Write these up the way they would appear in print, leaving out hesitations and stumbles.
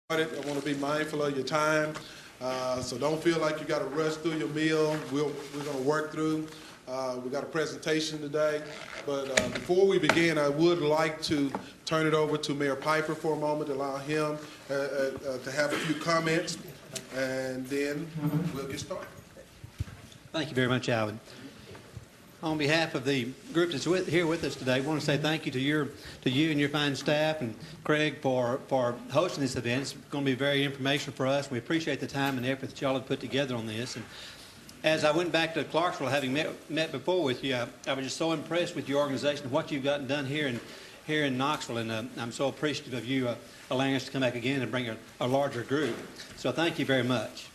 I want to be mindful of your time, so don't feel like you got to rush through your meal. We're going to work through. We got a presentation today, but before we begin, I would like to turn it over to Mayor Piper for a moment, allow him to have a few comments, and then we'll get started. Thank you very much, Alvin. On behalf of the group that's here with us today, I want to say thank you to you and your fine staff and Craig for hosting this event. It's going to be very informational for us. We appreciate the time and effort that y'all have put together on this. And as I went back to Clarksville, having met before with you, I was just so impressed with your organization and what you've gotten done here in Knoxville, and I'm so appreciative of you allowing us to come back again and bring a larger group. So thank you very much.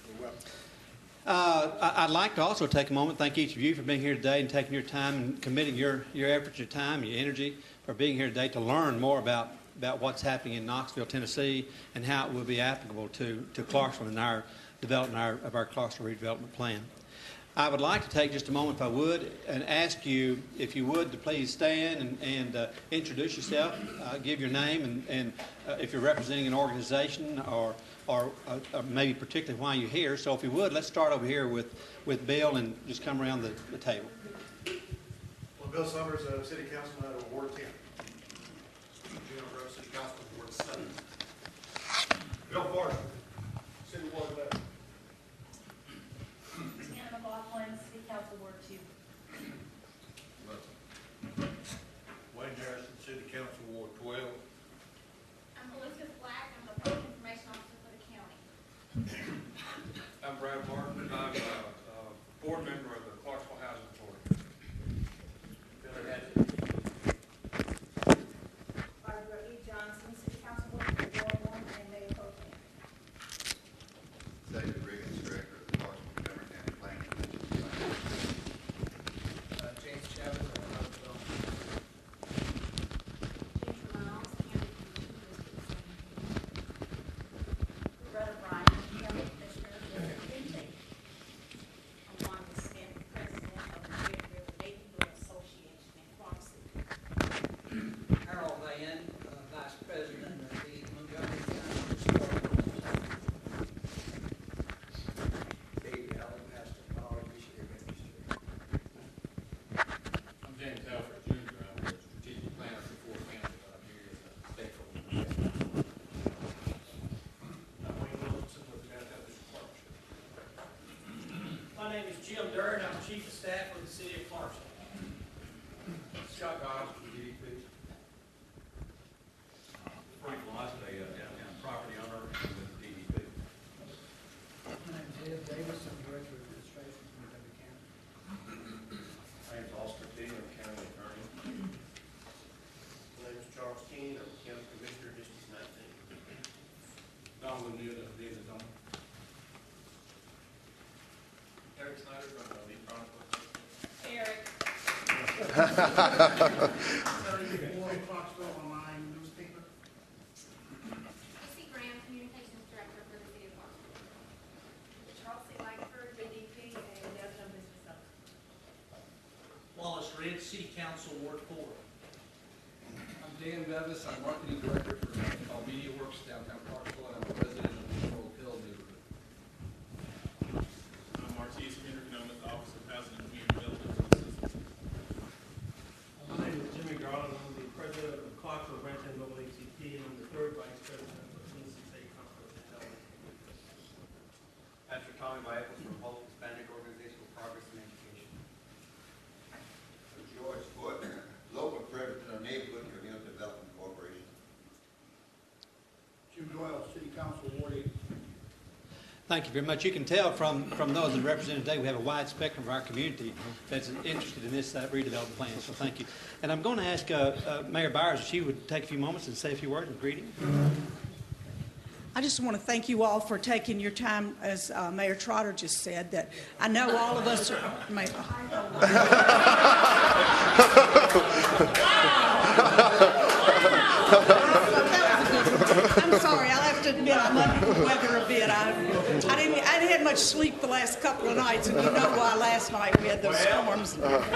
I'd like to also take a moment, thank each of you for being here today and taking your time and committing your efforts, your time, your energy for being here today to learn more about what's happening in Knoxville, Tennessee, and how it will be applicable to Clarksville and our development of our Clarksville redevelopment plan. I would like to take just a moment, if I would, and ask you, if you would, to please stand and introduce yourself, give your name, and if you're representing an organization or maybe particularly why you're here. So if you would, let's start over here with Bill and just come around the table. Well, Bill Summers, City Councilman out of Ward 10. Jim Rose, City Councilman, Ward 7. Bill Forrest, City Ward 11. Anna McLaughlin, City Council, Ward 2. Wayne Harrison, City Council, Ward 12. I'm Elizabeth Black. I'm the Public Information Officer for the county. I'm Brad Martin. I'm a board member of the Clarksville Housing Authority. Billy Hatchett. Barbara E. Johnson, City Council, Ward 1, and Mayor Pro Tem. David Riggins, Director of the Clarksville Montgomery County Planning Commission. James Chavez, Knoxville. Ginger Miles, County Commissioner, Loretta Bryan, County Commissioner, District 15. I'm Wanda Smith, President of the Redevelopment Neighborhood Association in Clarksville. Harold Van, Vice President of the Montgomery County Historical Society. David Allen, Pastor Power, Missionary Ministry. I'm James Alfred Jr. I'm the strategic planner for Fort County, but I'm here as a stakeholder. I'm Wayne Wilson with the Downtown District Partnership. My name is Jim Durden. I'm Chief of Staff for the City of Clarksville. Scott Dobbs from DDP. Frank Lost, a downtown property owner with DDP. My name is Ed Davis. I'm Director of Administration for Montgomery County. My name is Austin Dean, I'm County Attorney. My name is Charles Keene, I'm County Commissioner, District 19. Donald Newton, being the owner. Eric Snyder from the Chronicle. Eric. 34 Clarksville Online newspaper. Casey Graham, Communications Director for the City of Clarksville. Charles C. Langford, DDP, and Downtown Business Zone. Wallace Ridge, City Council, Ward 4. I'm Dan Bevis. I'm Marketing Director for Media Works downtown Clarksville, and I'm a resident of the Laurel Hill neighborhood. I'm Marquise Henderson, I'm with the Office of Housing and Community Development. My name is Jimmy Garland. I'm the president of Clarksville Branch and Mobile ACP, and I'm the third vice president of Tennessee State Conference Development. Pastor Tommy Bibles from Hope Hispanic Organization for Progress in Education. George Foote, local president of Neighborhood Community Development Corporation. Jim Doyle, City Council, Ward 8. Thank you very much. You can tell from those that are represented today, we have a wide spectrum of our community that's interested in this redevelopment plan. So thank you. And I'm going to ask Mayor Byers if she would take a few moments and say a few words of greeting. I just want to thank you all for taking your time, as Mayor Trotter just said, that I know all of us are... I'm sorry, I'll have to admit I'm under the weather a bit. I hadn't had much sleep the last couple of nights, and you know why last night we had those storms. Sorry, I'll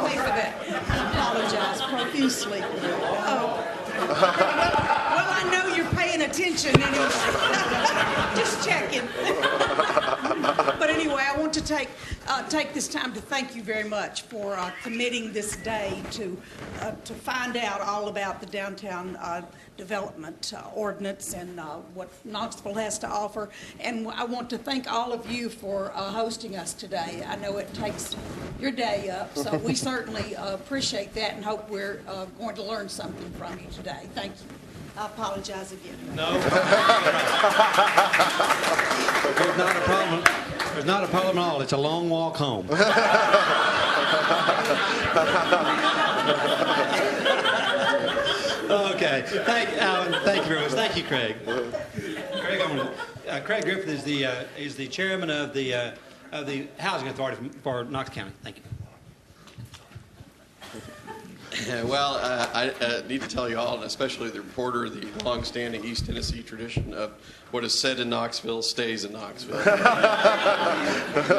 pay for that. I apologize profusely. Well, I know you're attention anyway. Just checking. But anyway, I want to take this time to thank you very much for committing this day to find out all about the downtown development ordinance and what Knoxville has to offer. And I want to thank all of you for hosting us today. I know it takes your day up, so we certainly appreciate that and hope we're going to learn something from you today. Thank you. I apologize again. No. There's not a problem. There's not a problem at all. It's a long walk home. Okay. Thank Alan. Thank you very much. Thank you, Craig. Craig Griffith is the chairman of the Housing Authority for Knox County. Thank you. Well, I need to tell you all, and especially the reporter, the long-standing East Tennessee tradition of what is said in Knoxville stays in Knoxville.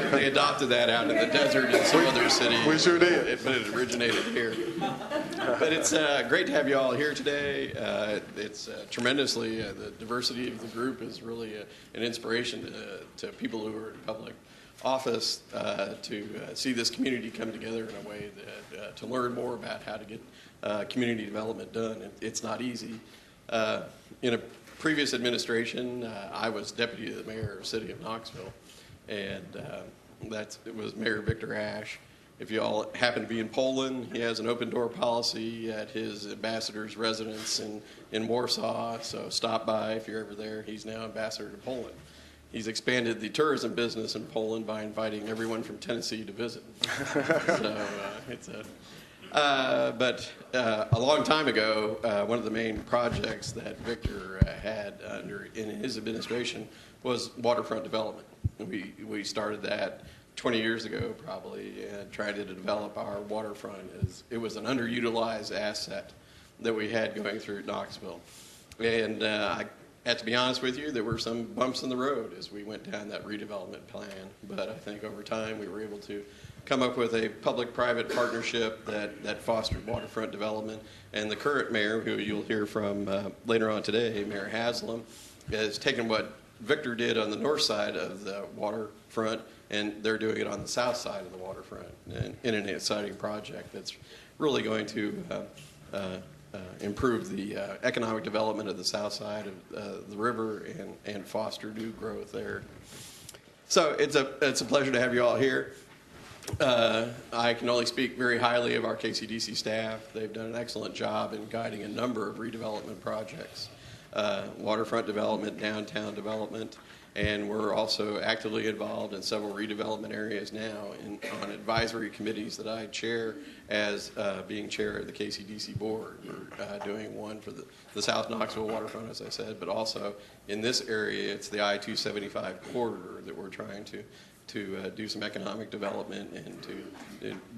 They adopted that out in the desert in some other city. We sure did. But it originated here. But it's great to have you all here today. It's tremendously, the diversity of the group is really an inspiration to people who are in public office to see this community come together in a way that to learn more about how to get community development done. It's not easy. In a previous administration, I was deputy to the mayor of the city of Knoxville, and it was Mayor Victor Ash. If you all happen to be in Poland, he has an open door policy at his ambassador's residence in Warsaw, so stop by if you're ever there. He's now ambassador to Poland. He's expanded the tourism business in Poland by inviting everyone from Tennessee to visit. But a long time ago, one of the main projects that Victor had in his administration was waterfront development. We started that 20 years ago, probably, and tried to develop our waterfront. It was an underutilized asset that we had going through Knoxville. And I have to be honest with you, there were some bumps in the road as we went down that redevelopment plan. But I think over time we were able to come up with a public-private partnership that fostered waterfront development. And the current mayor, who you'll hear from later on today, Mayor Haslam, has taken what Victor did on the north side of the waterfront, and they're doing it on the south side of the waterfront in an exciting project that's really going to improve the economic development of the south side of the river and foster new growth there. So it's a pleasure to have you all here. I can only speak very highly of our KCDC staff. They've done an excellent job in guiding a number of redevelopment projects, waterfront development, downtown development, and we're also actively involved in several redevelopment areas now on advisory committees that I chair as being chair of the KCDC board. We're doing one for the South Knoxville waterfront, as I said, but also in this area, it's the I-275 corridor that we're trying to do some economic development and to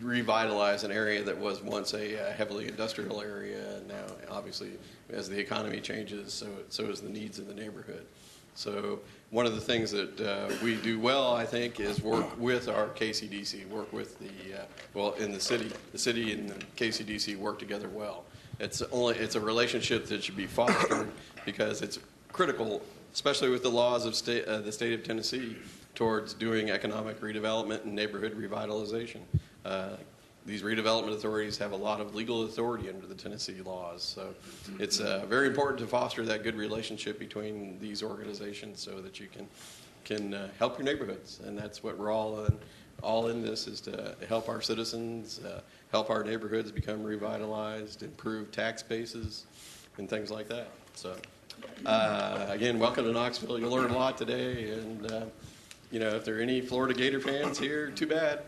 revitalize an area that was once a heavily industrial area. And now, obviously, as the economy changes, so is the needs of the neighborhood. So one of the things that we do well, I think, is work with our KCDC, work with in the city and the KCDC work together well. It's a relationship that should be fostered because it's critical, especially with the laws of the state of Tennessee, towards doing economic redevelopment and neighborhood revitalization. These redevelopment authorities have a lot of legal authority under the Tennessee laws, so it's very important to foster that good relationship between these organizations so that you can help your neighborhoods, and that's what we're all in this, is to help our citizens, help our neighborhoods become revitalized, improve tax bases, and things like that. So again, welcome to Knoxville. You'll learn a lot today, and if there are any Florida Gator fans here, too bad.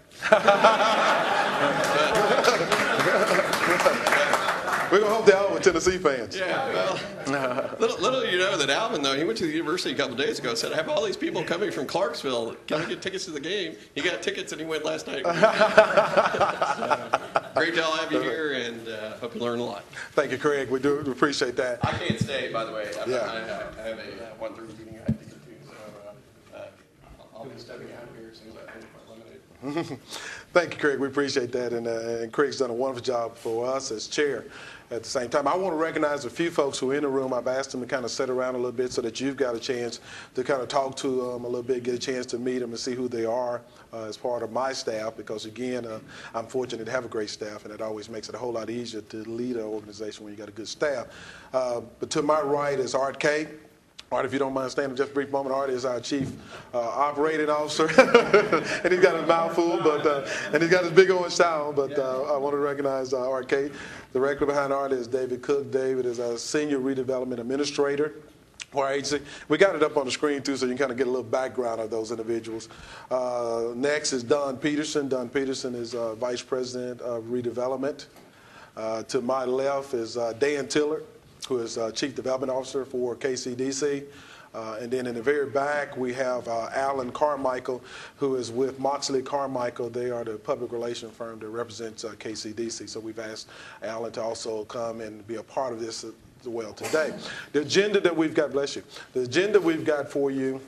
We're going to hope they all were Tennessee fans. Yeah, well, little you know that Alvin, though, he went to the university a couple of days ago and said, I have all these people coming from Clarksville. Can I get tickets to the game? He got tickets and he went last night. So, great to all have you here, and hope you learn a lot. Thank you, Craig. We do appreciate that. I can't stay, by the way. I have a 1:30 meeting I have to get to, so I'll be stepping out here as soon as I finish my lemonade. Thank you, Craig. We appreciate that. And Craig's done a wonderful job for us as chair. At the same time, I want to recognize a few folks who are in the room. I've asked them to kind of sit around a little bit so that you've got a chance to kind of talk to them a little bit, get a chance to meet them and see who they are as part of my staff. Because, again, I'm fortunate to have a great staff, and it always makes it a whole lot easier to lead an organization when you got a good staff. But to my right is Art K. Art, if you don't mind standing just a brief moment, Art is our chief operating officer. And he's got a mouthful, and he's got his big old style. But I want to recognize Art K. The director behind Art is David Cook. David is our senior redevelopment administrator for our agency. We got it up on the screen, too, so you can kind of get a little background of those individuals. Next is Don Peterson. Don Peterson is vice president of redevelopment. To my left is Dan Tiller, who is Chief Development Officer for KCDC. And then in the very back, we have Alan Carmichael, who is with Moxley Carmichael. They are the public relations firm that represents KCDC. So we've asked Alan to also come and be a part of this as well today. The agenda that we've got, bless you, the agenda we've got for you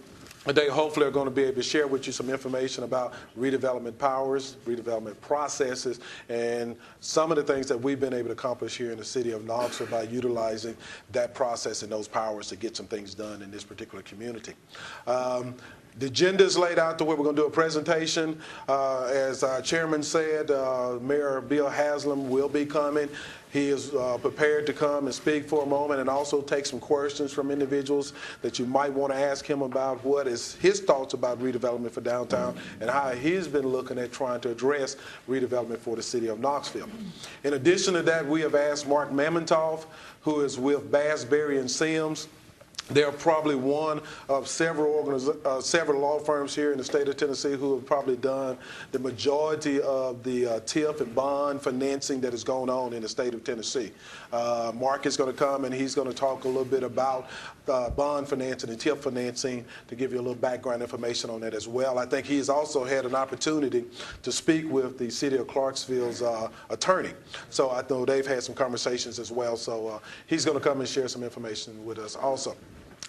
today, hopefully, are going to be able to share with you some information about redevelopment powers, redevelopment processes, and some of the things that we've been able to accomplish here in the city of Knoxville by utilizing that process and those powers to get some things done in this particular community. The agenda is laid out to where we're going to do a presentation. As our chairman said, Mayor Bill Haslam will be coming. He is prepared to come and speak for a moment and also take some questions from individuals that you might want to ask him about what is his thoughts about redevelopment for downtown and how he's been looking at trying to address redevelopment for the city of Knoxville. In addition to that, we have asked Mark Mamontoff, who is with Bass, Berry & Sims. They're probably one of several law firms here in the state of Tennessee who have probably done the majority of the TIF and bond financing that is going on in the state of Tennessee. Mark is going to come and he's going to talk a little bit about bond financing and TIF financing to give you a little background information on that as well. I think he's also had an opportunity to speak with the city of Clarksville's attorney. So I know they've had some conversations as well. So he's going to come and share some information with us also.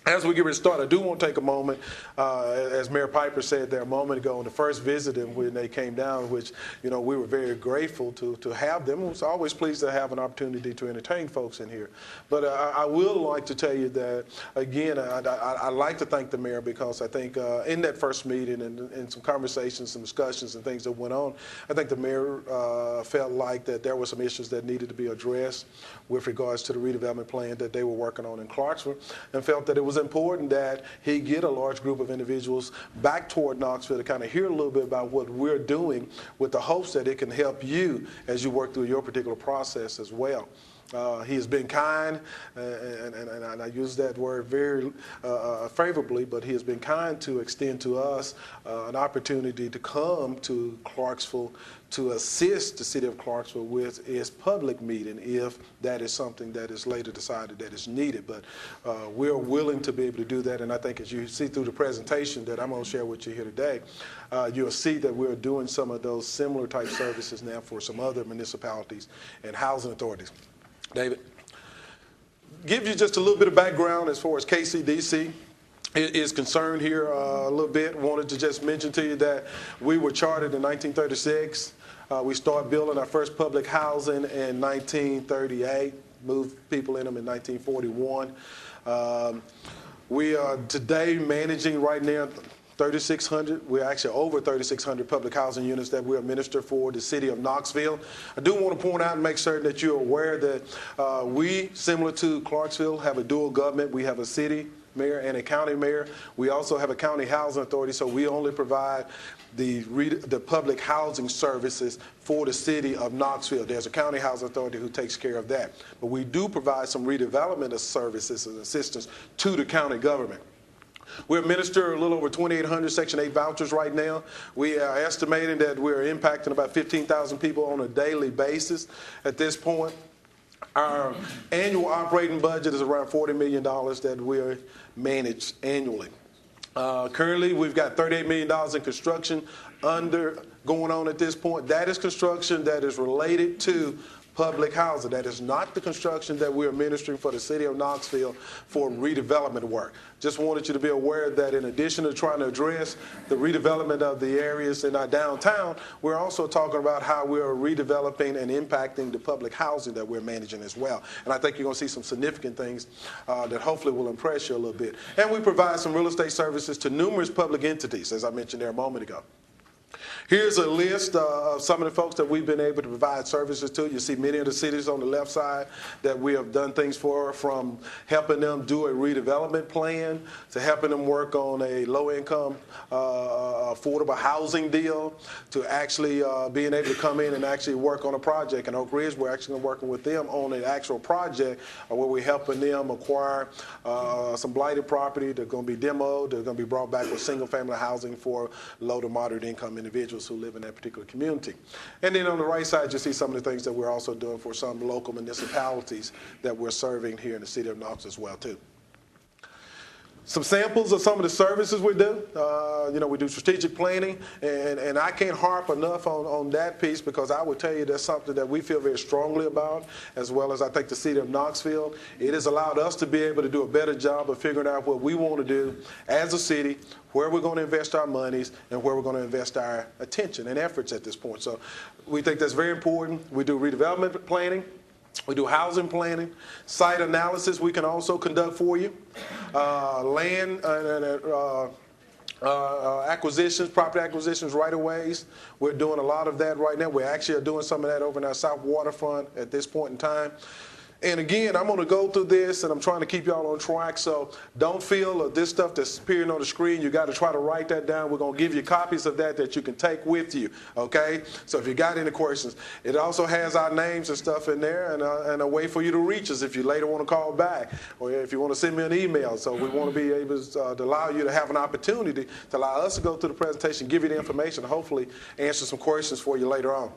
As we get ready to start, I do want to take a moment, as Mayor Piper said there a moment ago, on the first visit and when they came down, which, we were very grateful to have them. I was always pleased to have an opportunity to entertain folks in here. But I will like to tell you that, again, I'd like to thank the mayor because I think in that first meeting and some conversations, some discussions and things that went on, I think the mayor felt like that there were some issues that needed to be addressed with regards to the redevelopment plan that they were working on in Clarksville, and felt that it was important that he get a large group of individuals back toward Knoxville to kind of hear a little bit about what we're doing with the hopes that it can help you as you work through your particular process as well. He has been kind, and I use that word very favorably, but he has been kind to extend to us an opportunity to come to Clarksville to assist the city of Clarksville with its public meeting if that is something that is later decided that is needed. But we're willing to be able to do that, and I think as you see through the presentation that I'm going to share with you here today, you'll see that we're doing some of those similar type services now for some other municipalities and housing authorities. David, give you just a little bit of background as far as KCDC is concerned here a little bit. Wanted to just mention to you that we were chartered in 1936. We started building our first public housing in 1938, moved people in them in 1941. We are today managing right now 3,600. We're actually over 3,600 public housing units that we administer for the city of Knoxville. I do want to point out and make certain that you're aware that we, similar to Clarksville, have a dual government. We have a city mayor and a county mayor. We also have a county housing authority, so we only provide the public housing services for the city of Knoxville. There's a county housing authority who takes care of that. But we do provide some redevelopment of services and assistance to the county government. We administer a little over 2,800 Section 8 vouchers right now. We are estimating that we're impacting about 15,000 people on a daily basis at this point. Our annual operating budget is around $40 million that we manage annually. Currently, we've got $38 million in construction going on at this point. That is construction that is related to public housing. That is not the construction that we're administering for the city of Knoxville for redevelopment work. Just wanted you to be aware that in addition to trying to address the redevelopment of the areas in our downtown, we're also talking about how we're redeveloping and impacting the public housing that we're managing as well. And I think you're going to see some significant things that hopefully will impress you a little bit. And we provide some real estate services to numerous public entities, as I mentioned there a moment ago. Here's a list of some of the folks that we've been able to provide services to. You see many of the cities on the left side that we have done things for, from helping them do a redevelopment plan to helping them work on a low-income affordable housing deal to actually being able to come in and actually work on a project. In Oak Ridge, we're actually working with them on an actual project where we're helping them acquire some blighted property that's going to be demoed, that's going to be brought back with single-family housing for low to moderate income individuals who live in that particular community. And then on the right side, you see some of the things that we're also doing for some local municipalities that we're serving here in the city of Knoxville as well, too. Some samples of some of the services we do. We do strategic planning, and I can't harp enough on that piece because I would tell you that's something that we feel very strongly about, as well as I think the city of Knoxville. It has allowed us to be able to do a better job of figuring out what we want to do as a city, where we're going to invest our monies, and where we're going to invest our attention and efforts at this point. So we think that's very important. We do redevelopment planning. We do housing planning, site analysis we can also conduct for you, land acquisitions, property acquisitions, right-of-ways. We're doing a lot of that right now. We actually are doing some of that over in our South Waterfront at this point in time. And again, I'm going to go through this, and I'm trying to keep y'all on track, so don't feel this stuff that's appearing on the screen, you got to try to write that down. We're going to give you copies of that you can take with you, okay? So if you got any questions, it also has our names and stuff in there and a way for you to reach us if you later want to call back or if you want to send me an email. So we want to be able to allow you to have an opportunity to allow us to go through the presentation, give you the information, and hopefully answer some questions for you later on.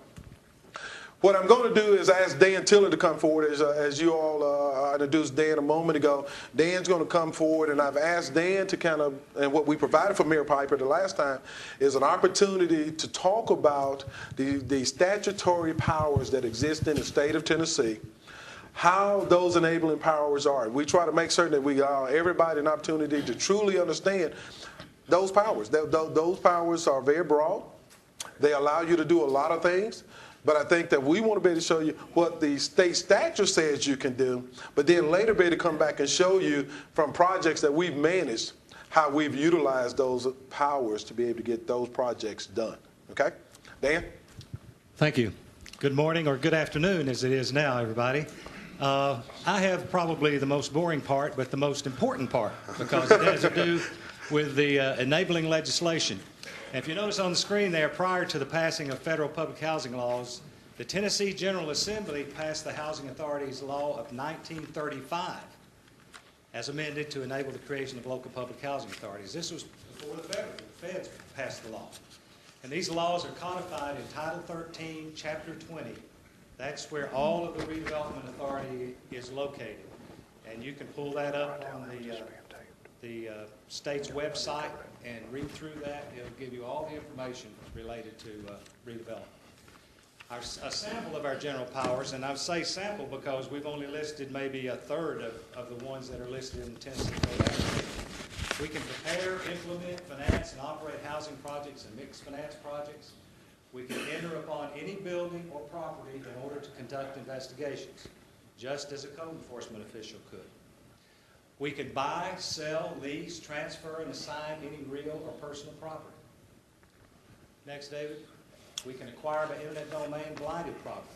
What I'm going to do is ask Dan Tiller to come forward. As you all introduced Dan a moment ago, Dan's going to come forward, and I've asked Dan to and what we provided for Mayor Piper the last time is an opportunity to talk about the statutory powers that exist in the state of Tennessee, how those enabling powers are. We try to make certain that we allow everybody an opportunity to truly understand those powers. Those powers are very broad. They allow you to do a lot of things. But I think that we want to be able to show you what the state statute says you can do, but then later be able to come back and show you from projects that we've managed how we've utilized those powers to be able to get those projects done. Okay? Dan? Thank you. Good morning or good afternoon as it is now, everybody. I have probably the most boring part, but the most important part because it has to do with the enabling legislation. And if you notice on the screen there, prior to the passing of federal public housing laws, the Tennessee General Assembly passed the Housing Authorities Law of 1935 as amended to enable the creation of local public housing authorities. This was before the feds passed the law. And these laws are codified in Title 13, Chapter 20. That's where all of the redevelopment authority is located. And you can pull that up on the state's website and read through that. It'll give you all the information related to redevelopment. A sample of our general powers, and I say sample because we've only listed maybe a third of the ones that are listed in the Tennessee Code Act. We can prepare, implement, finance, and operate housing projects and mixed finance projects. We can enter upon any building or property in order to conduct investigations, just as a code enforcement official could. We can buy, sell, lease, transfer, and assign any real or personal property. Next, David. We can acquire by eminent domain blinded property,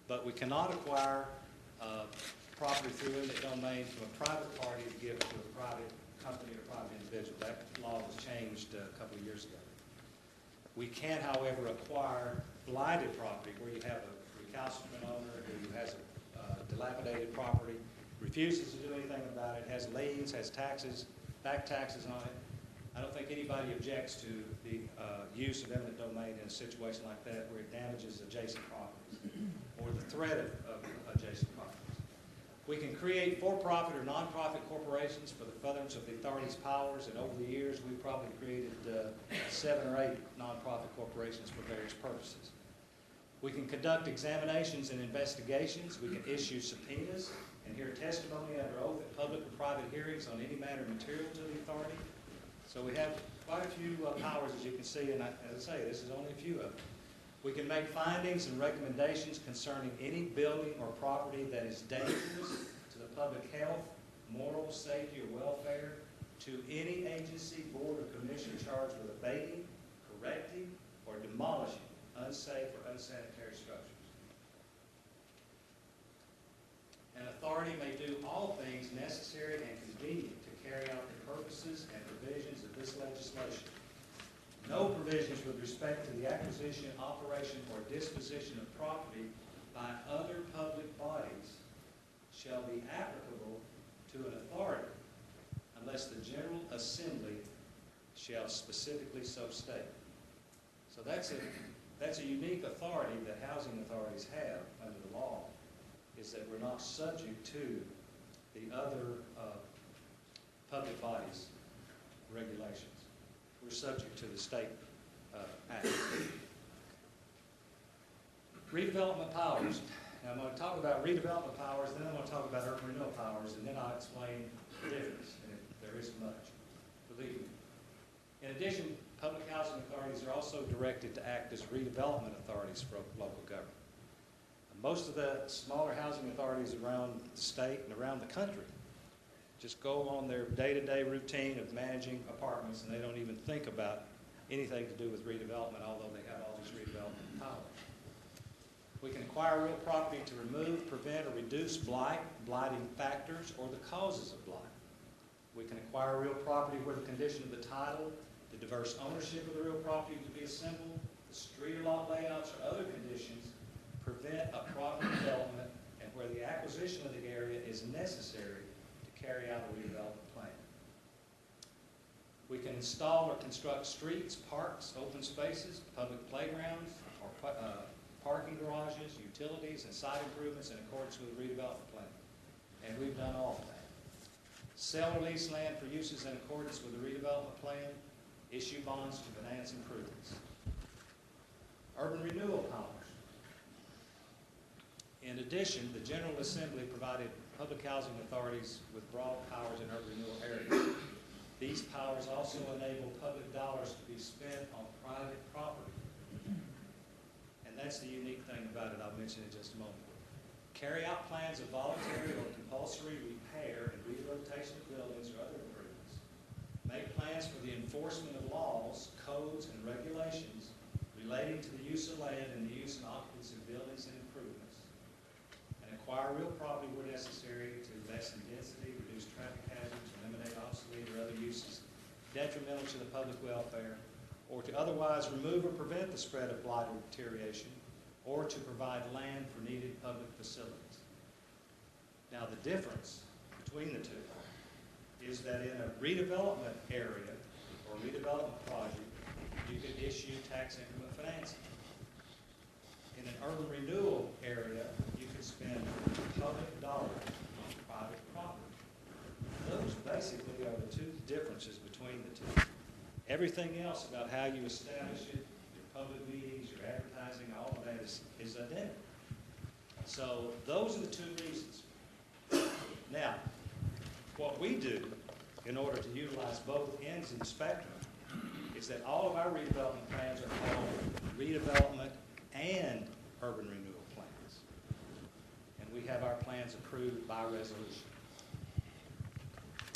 but we cannot acquire property through eminent domain from a private party to give to a private company or private individual. That law was changed a couple of years ago. We can, however, acquire blinded property where you have a recalcitrant owner who has a dilapidated property, refuses to do anything about it, has liens, has taxes, back taxes on it. I don't think anybody objects to the use of eminent domain in a situation like that where it damages adjacent properties or the threat of adjacent properties. We can create for-profit or non-profit corporations for the furtherance of the authority's powers, and over the years we've probably created 7 or 8 non-profit corporations for various purposes. We can conduct examinations and investigations. We can issue subpoenas and hear testimony under oath at public or private hearings on any matter material to the authority. So we have quite a few powers, as you can see, and as I say, this is only a few of them. We can make findings and recommendations concerning any building or property that is dangerous to the public health, moral, safety, or welfare, to any agency, board, or commission charged with abating, correcting, or demolishing unsafe or unsanitary structures. An authority may do all things necessary and convenient to carry out the purposes and provisions of this legislation. No provisions with respect to the acquisition, operation, or disposition of property by other public bodies shall be applicable to an authority unless the General Assembly shall specifically so state. So that's a unique authority that housing authorities have under the law, is that we're not subject to the other public bodies' regulations. We're subject to the state act. Redevelopment powers. Now I'm going to talk about redevelopment powers, then I'm going to talk about urban renewal powers, and then I'll explain the difference, and there isn't much, believe me. In addition, public housing authorities are also directed to act as redevelopment authorities for local government. Most of the smaller housing authorities around the state and around the country just go on their day-to-day routine of managing apartments, and they don't even think about anything to do with redevelopment, although they have all these redevelopment powers. We can acquire real property to remove, prevent, or reduce blight, blighting factors, or the causes of blight. We can acquire real property where the condition of the title, the diverse ownership of the real property to be assembled, the street or lot layouts, or other conditions prevent a proper development, and where the acquisition of the area is necessary to carry out a redevelopment plan. We can install or construct streets, parks, open spaces, public playgrounds, or parking garages, utilities, and site improvements in accordance with the redevelopment plan. And we've done all of that. Sell or lease land for uses in accordance with the redevelopment plan, issue bonds to finance improvements. Urban renewal powers. In addition, the General Assembly provided public housing authorities with broad powers in urban renewal areas. These powers also enable public dollars to be spent on private property. And that's the unique thing about it I'll mention in just a moment. Carry out plans of voluntary or compulsory repair and rehabilitation of buildings or other improvements. Make plans for the enforcement of laws, codes, and regulations relating to the use of land and the use and occupancy of buildings and improvements. And acquire real property where necessary to lessen density, reduce traffic hazards, eliminate obsolete or other uses detrimental to the public welfare, or to otherwise remove or prevent the spread of blight or deterioration, or to provide land for needed public facilities. Now the difference between the two is that in a redevelopment area or redevelopment project, you can issue tax increment financing. In an urban renewal area, you can spend public dollars on private property. Those basically are the two differences between the two. Everything else about how you establish it, your public meetings, your advertising, all of that is identical. So those are the two reasons. Now, what we do in order to utilize both ends of the spectrum is that all of our redevelopment plans are called redevelopment and urban renewal plans. And we have our plans approved by resolution.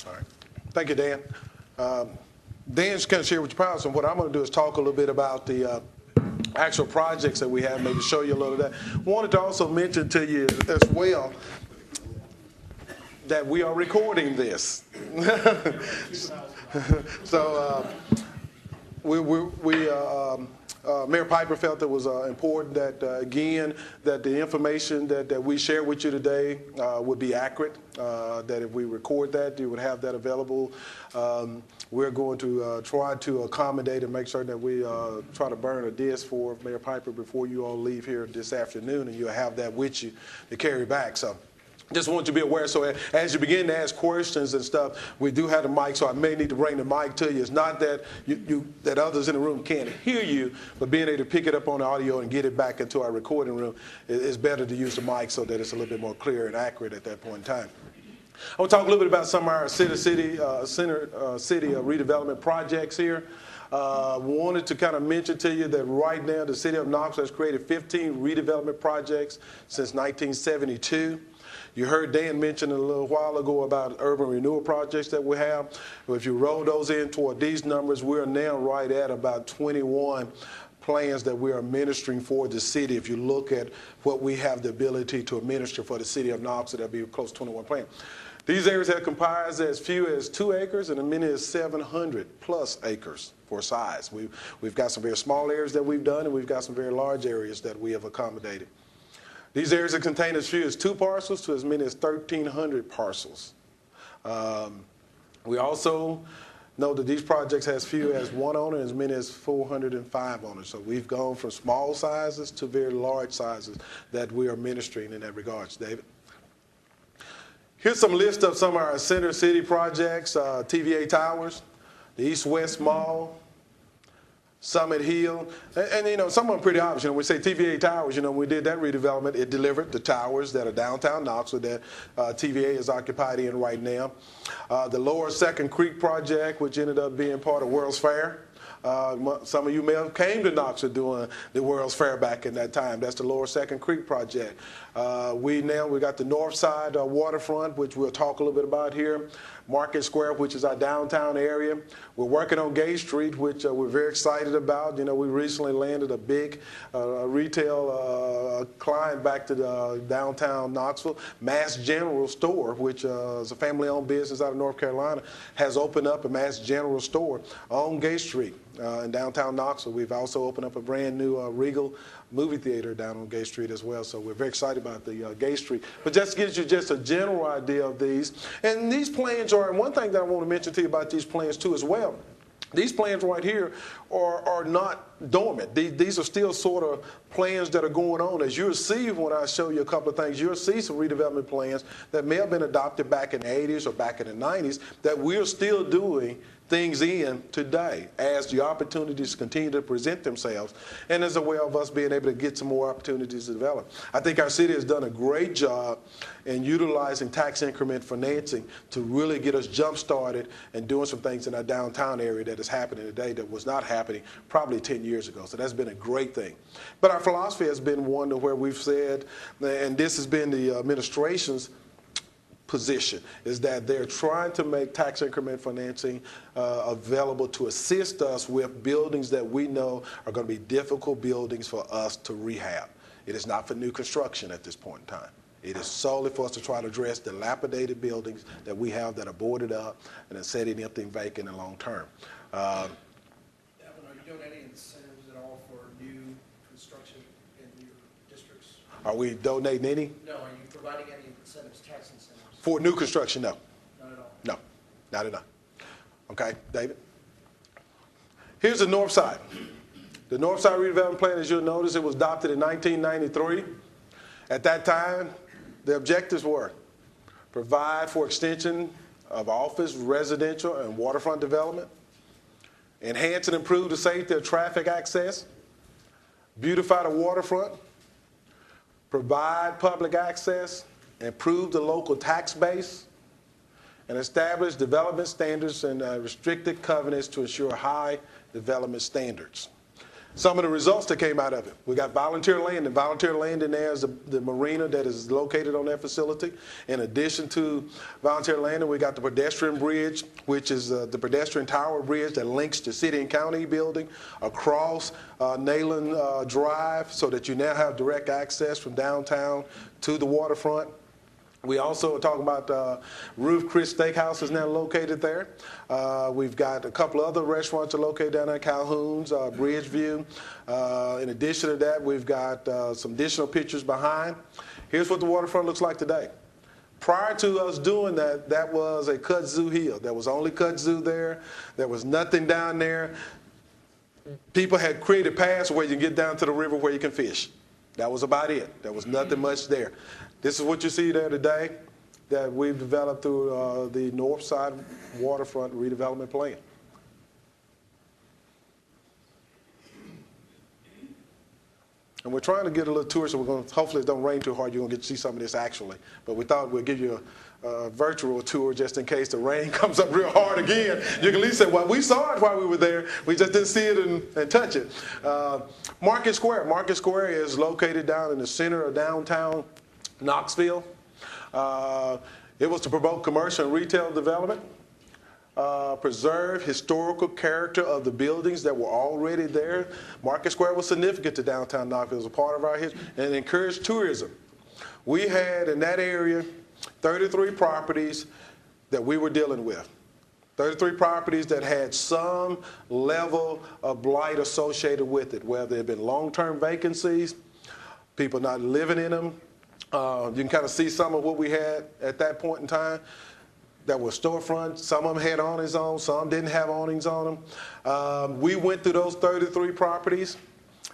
All right. Thank you, Dan. Dan's going to share with you powers, and what I'm going to do is talk a little bit about the actual projects that we have, maybe show you a little of that. Wanted to also mention to you as well that we are recording this. So Mayor Piper felt it was important that, again, that the information that we share with you today would be accurate, that if we record that, you would have that available. We're going to try to accommodate and make sure that we try to burn a disc for Mayor Piper before you all leave here this afternoon, and you'll have that with you to carry back. So Just want you to be aware. So as you begin to ask questions and stuff, we do have the mic, so I may need to bring the mic to you. It's not that that others in the room can't hear you, but being able to pick it up on the audio and get it back into our recording room, it's better to use the mic so that it's a little bit more clear and accurate at that point in time. I want to talk a little bit about some of our city redevelopment projects here. Wanted to kind of mention to you that right now the city of Knoxville has created 15 redevelopment projects since 1972. You heard Dan mention a little while ago about urban renewal projects that we have. If you roll those in toward these numbers, we're now right at about 21 plans that we are administering for the city. If you look at what we have the ability to administer for the city of Knoxville, that'll be close to 21 plans. These areas have comprised as few as 2 acres and as many as 700 plus acres for size. We've got some very small areas that we've done, and we've got some very large areas that we have accommodated. These areas have contained as few as 2 parcels to as many as 1,300 parcels. We also know that these projects have as few as 1 owner and as many as 405 owners. So we've gone from small sizes to very large sizes that we are administering in that regards. David? Here's some list of some of our center city projects, TVA Towers, the East-West Mall, Summit Hill, and you know, some of them pretty obvious. You know, we say TVA Towers, you know, when we did that redevelopment, it delivered the towers that are downtown Knoxville that TVA is occupied in right now. The Lower Second Creek project, which ended up being part of World's Fair. Some of you may have came to Knoxville doing the World's Fair back in that time. That's the Lower Second Creek project. We got the North Side waterfront, which we'll talk a little bit about here. Market Square, which is our downtown area. We're working on Gay Street, which we're very excited about. You know, we recently landed a big retail client back to downtown Knoxville. Mass General Store, which is a family-owned business out of North Carolina, has opened up a Mass General Store on Gay Street in downtown Knoxville. We've also opened up a brand new Regal movie theater down on Gay Street as well. So we're very excited about the Gay Street. But just gives you just a general idea of these. And these plans are, and one thing that I want to mention to you about these plans too as well, these plans right here are not dormant. These are still sort of plans that are going on. As you'll see when I show you a couple of things, you'll see some redevelopment plans that may have been adopted back in the 80s or back in the 90s that we're still doing things in today as the opportunities continue to present themselves and as a way of us being able to get some more opportunities to develop. I think our city has done a great job in utilizing tax increment financing to really get us jump started and doing some things in our downtown area that is happening today that was not happening probably 10 years ago. So that's been a great thing. But our philosophy has been one to where we've said, and this has been the administration's position, is that they're trying to make tax increment financing available to assist us with buildings that we know are going to be difficult buildings for us to rehab. It is not for new construction at this point in time. It is solely for us to try to address dilapidated buildings that we have that are boarded up and are sitting empty and vacant in the long term. Are you donating incentives at all for new construction in your districts? Are we donating any? No, are you providing any incentives, tax incentives? For new construction, no. Not at all? No, not at all. Okay, David? Here's the North Side. The North Side redevelopment plan, as you'll notice, it was adopted in 1993. At that time, the objectives were provide for extension of office, residential, and waterfront development, enhance and improve the safety of traffic access, beautify the waterfront, provide public access, improve the local tax base, and establish development standards and restricted covenants to ensure high development standards. Some of the results that came out of it. We got volunteer land, and volunteer land in there is the marina that is located on that facility. In addition to volunteer land, we got the pedestrian bridge, which is the pedestrian tower bridge that links the city and county building across Nayland Drive so that you now have direct access from downtown to the waterfront. We also are talking about Roof Chris Steakhouse is now located there. We've got a couple other restaurants are located down there, Calhoun's, Bridgeview. In addition to that, we've got some additional pictures behind. Here's what the waterfront looks like today. Prior to us doing that, that was a kudzu hill. There was only kudzu there. There was nothing down there. People had created paths where you can get down to the river where you can fish. That was about it. There was nothing much there. This is what you see there today that we've developed through the North Side Waterfront Redevelopment Plan. And we're trying to get a little tour, so we're going to, hopefully it don't rain too hard, you're going to get to see some of this actually. But we thought we'd give you a virtual tour just in case the rain comes up real hard again. You can at least say, well, we saw it while we were there. We just didn't see it and touch it. Market Square. Market Square is located down in the center of downtown Knoxville. It was to promote commercial and retail development, preserve historical character of the buildings that were already there. Market Square was significant to downtown Knoxville as a part of our history, and encouraged tourism. We had in that area 33 properties that we were dealing with. 33 properties that had some level of blight associated with it, whether it had been long-term vacancies, people not living in them. You can kind of see some of what we had at that point in time that were storefronts. Some of them had awnings on, some didn't have awnings on them. We went through those 33 properties.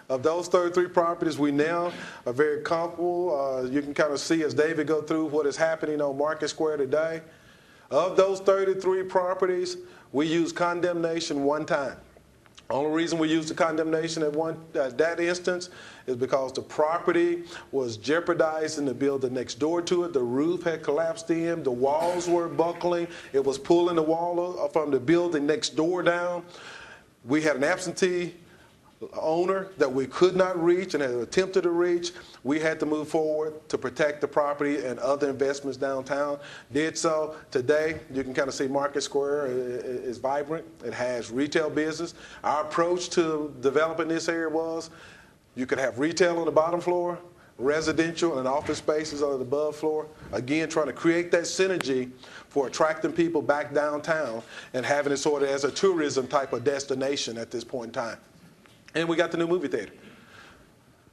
Of those 33 properties, we now are very comfortable. You can kind of see as David go through what is happening on Market Square today. Of those 33 properties, we used condemnation one time. Only reason we used the condemnation at that instance is because the property was jeopardizing the building next door to it. The roof had collapsed in, the walls were buckling, it was pulling the wall from the building next door down. We had an absentee owner that we could not reach and had attempted to reach. We had to move forward to protect the property and other investments downtown. Did so. Today, you can kind of see Market Square is vibrant. It has retail business. Our approach to developing this area was you could have retail on the bottom floor, residential and office spaces on the above floor. Again, trying to create that synergy for attracting people back downtown and having it sort of as a tourism type of destination at this point in time. And we got the new movie theater.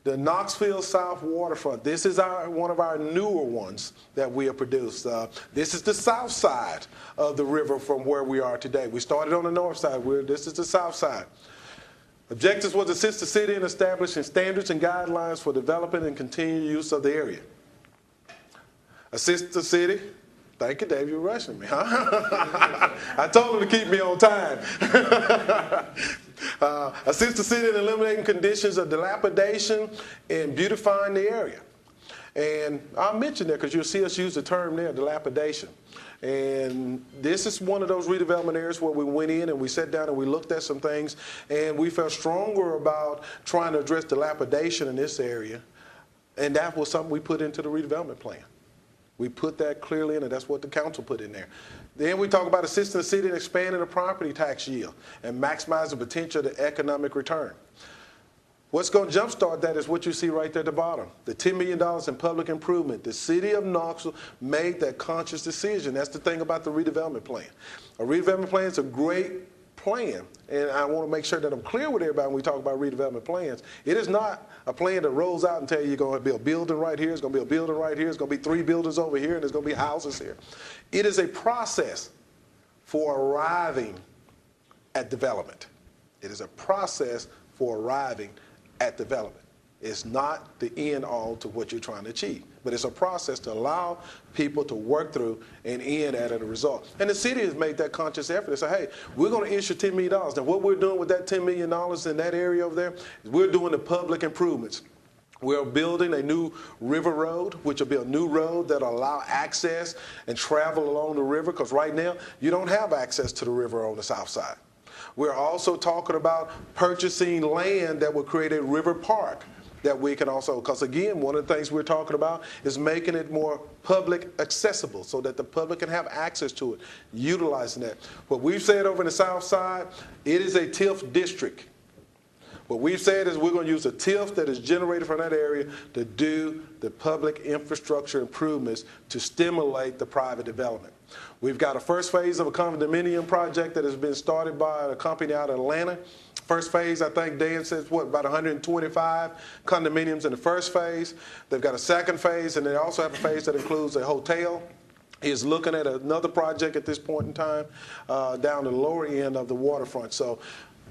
The Knoxville South Waterfront. This is one of our newer ones that we have produced. This is the south side of the river from where we are today. We started on the north side. This is the south side. Objectives was to assist the city in establishing standards and guidelines for developing and continued use of the area. Assist the city. Thank you, Dave. You're rushing me, huh? I told him to keep me on time. Assist the city in eliminating conditions of dilapidation and beautifying the area. And I'll mention that because you'll see us use the term there, dilapidation. And this is one of those redevelopment areas where we went in and we sat down and we looked at some things and we felt stronger about trying to address dilapidation in this area. And that was something we put into the redevelopment plan. We put that clearly in, and that's what the council put in there. Then we talk about assisting the city in expanding the property tax yield and maximizing the potential of the economic return. What's going to jumpstart that is what you see right there at the bottom, the $10 million in public improvement. The city of Knoxville made that conscious decision. That's the thing about the redevelopment plan. A redevelopment plan is a great plan, and I want to make sure that I'm clear with everybody when we talk about redevelopment plans. It is not a plan that rolls out and tell you you're going to build a building right here, it's going to be a building right here, it's going to be 3 buildings over here, and there's going to be houses here. It is a process for arriving at development. It is a process for arriving at development. It's not the end all to what you're trying to achieve, but it's a process to allow people to work through and end at a result. And the city has made that conscious effort to say, hey, we're going to issue $10 million. Now, what we're doing with that $10 million in that area over there is we're doing the public improvements. We're building a new river road, which will be a new road that will allow access and travel along the river, because right now you don't have access to the river on the south side. We're also talking about purchasing land that will create a river park that we can also, because again, one of the things we're talking about is making it more public accessible so that the public can have access to it, utilizing that. What we've said over in the south side, it is a TIF district. What we've said is we're going to use a TIF that is generated from that area to do the public infrastructure improvements to stimulate the private development. We've got a first phase of a condominium project that has been started by a company out of Atlanta. First phase, I think Dan says, about 125 condominiums in the first phase. They've got a second phase, and they also have a phase that includes a hotel. He's looking at another project at this point in time down the lower end of the waterfront. So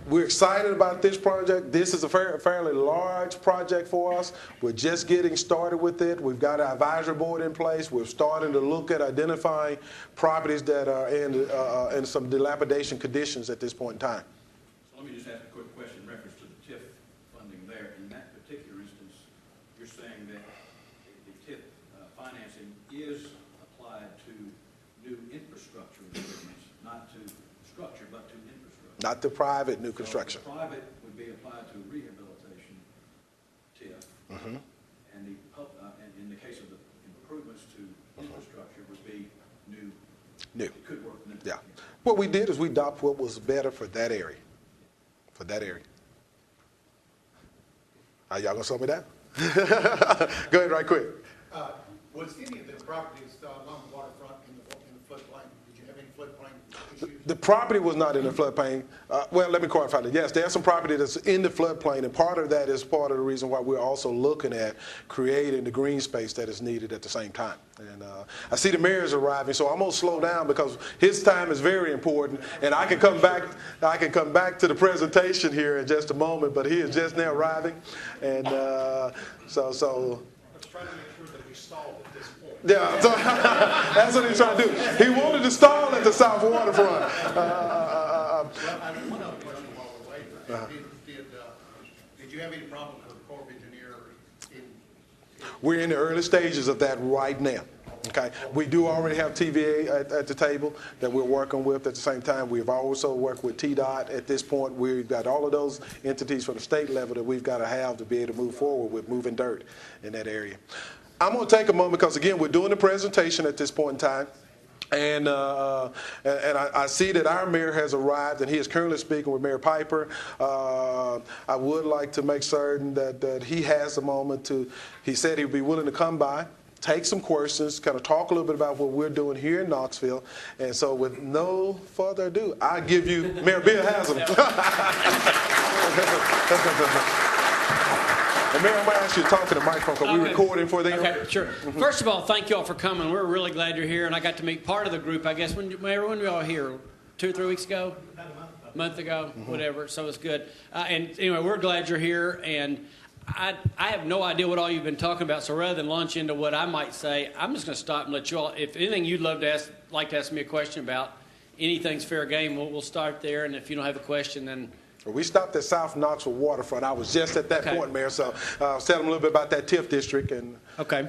We're excited about this project. This is a fairly large project for us. We're just getting started with it. We've got our advisory board in place. We're starting to look at identifying properties that are in some dilapidation conditions at this point in time. So let me just ask a quick question in reference to the TIF funding there. In that particular instance, you're saying that the TIF financing is applied to new infrastructure improvements, not to structure, but to infrastructure. Not the private new construction. So the private would be applied to rehabilitation TIF, and in the case of the improvements to infrastructure would be new. It could work. Yeah. What we did is we adopted what was better for that area. For that area. Are y'all gonna slow me down? Go ahead, right quick. Was any of the properties along the waterfront in the floodplain? Did you have any floodplain issues? The property was not in the floodplain. Well, let me clarify that. Yes, there's some property that's in the floodplain, and part of that is part of the reason why we're also looking at creating the green space that is needed at the same time. And I see the mayor's arriving, so I'm gonna slow down because his time is very important. And I can come back. I can come back to the presentation here in just a moment, but he is just now arriving, and so. Let's try to make sure that we stall at this point. Yeah, so that's what he's trying to do. He wanted to stall at the South Waterfront. One other question while we're waiting. Did you have any problem with the Corps of Engineers? We're in the early stages of that right now. Okay, we do already have TVA at the table that we're working with at the same time. We've also worked with TDOT at this point. We've got all of those entities from the state level that we've got to have to be able to move forward with moving dirt in that area. I'm going to take a moment because, again, we're doing a presentation at this point in time. And I see that our mayor has arrived, and he is currently speaking with Mayor Piper. I would like to make certain that he has a moment to, he said he would be willing to come by, take some questions, kind of talk a little bit about what we're doing here in Knoxville. And so with no further ado, I give you Mayor Bill Haslam. And Mayor, I'm going to ask you to talk to the microphone because we're recording for them. Okay, sure. First of all, thank you all for coming. We're really glad you're here, and I got to meet part of the group, I guess, when were you all here? 2 or 3 weeks ago? A month ago, whatever, so it's good. And anyway, we're glad you're here, and I have no idea what all you've been talking about, so rather than launch into what I might say, I'm just going to stop and let you all, if anything you'd love to like to ask me a question about, anything's fair game, we'll start there, and if you don't have a question, then... We stopped at South Knoxville Waterfront. I was just at that point, Mayor, so I was telling them a little bit about that TIF district. And okay,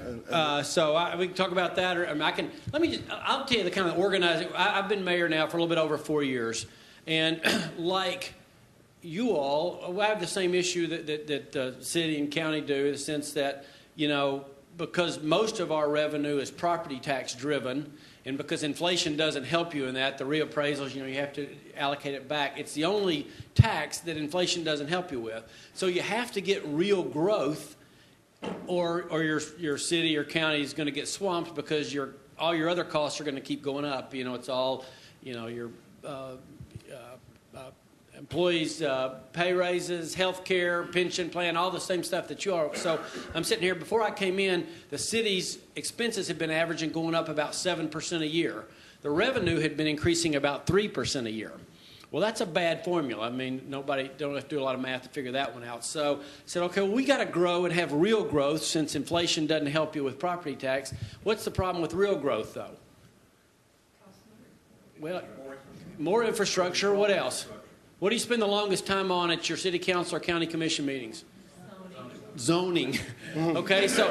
so we can talk about that, or I mean, I'll tell you the kind of organizing. I've been mayor now for a little bit over 4 years, and like you all, I have the same issue that the city and county do, in the sense that, you know, because most of our revenue is property tax driven, and because inflation doesn't help you in that, the reappraisals, you know, you have to allocate it back. It's the only tax that inflation doesn't help you with. So you have to get real growth, or your city or county is going to get swamped because all your other costs are going to keep going up. You know, it's all, you know, your employees' pay raises, health care, pension plan, all the same stuff that you are. So I'm sitting here. Before I came in, the city's expenses had been averaging going up about 7% a year. The revenue had been increasing about 3% a year. Well, that's a bad formula. I mean, don't have to do a lot of math to figure that one out. So I said, okay, well, we got to grow and have real growth since inflation doesn't help you with property tax. What's the problem with real growth, though? Well, more infrastructure. What else? What do you spend the longest time on at your city council or county commission meetings? Zoning. Okay, so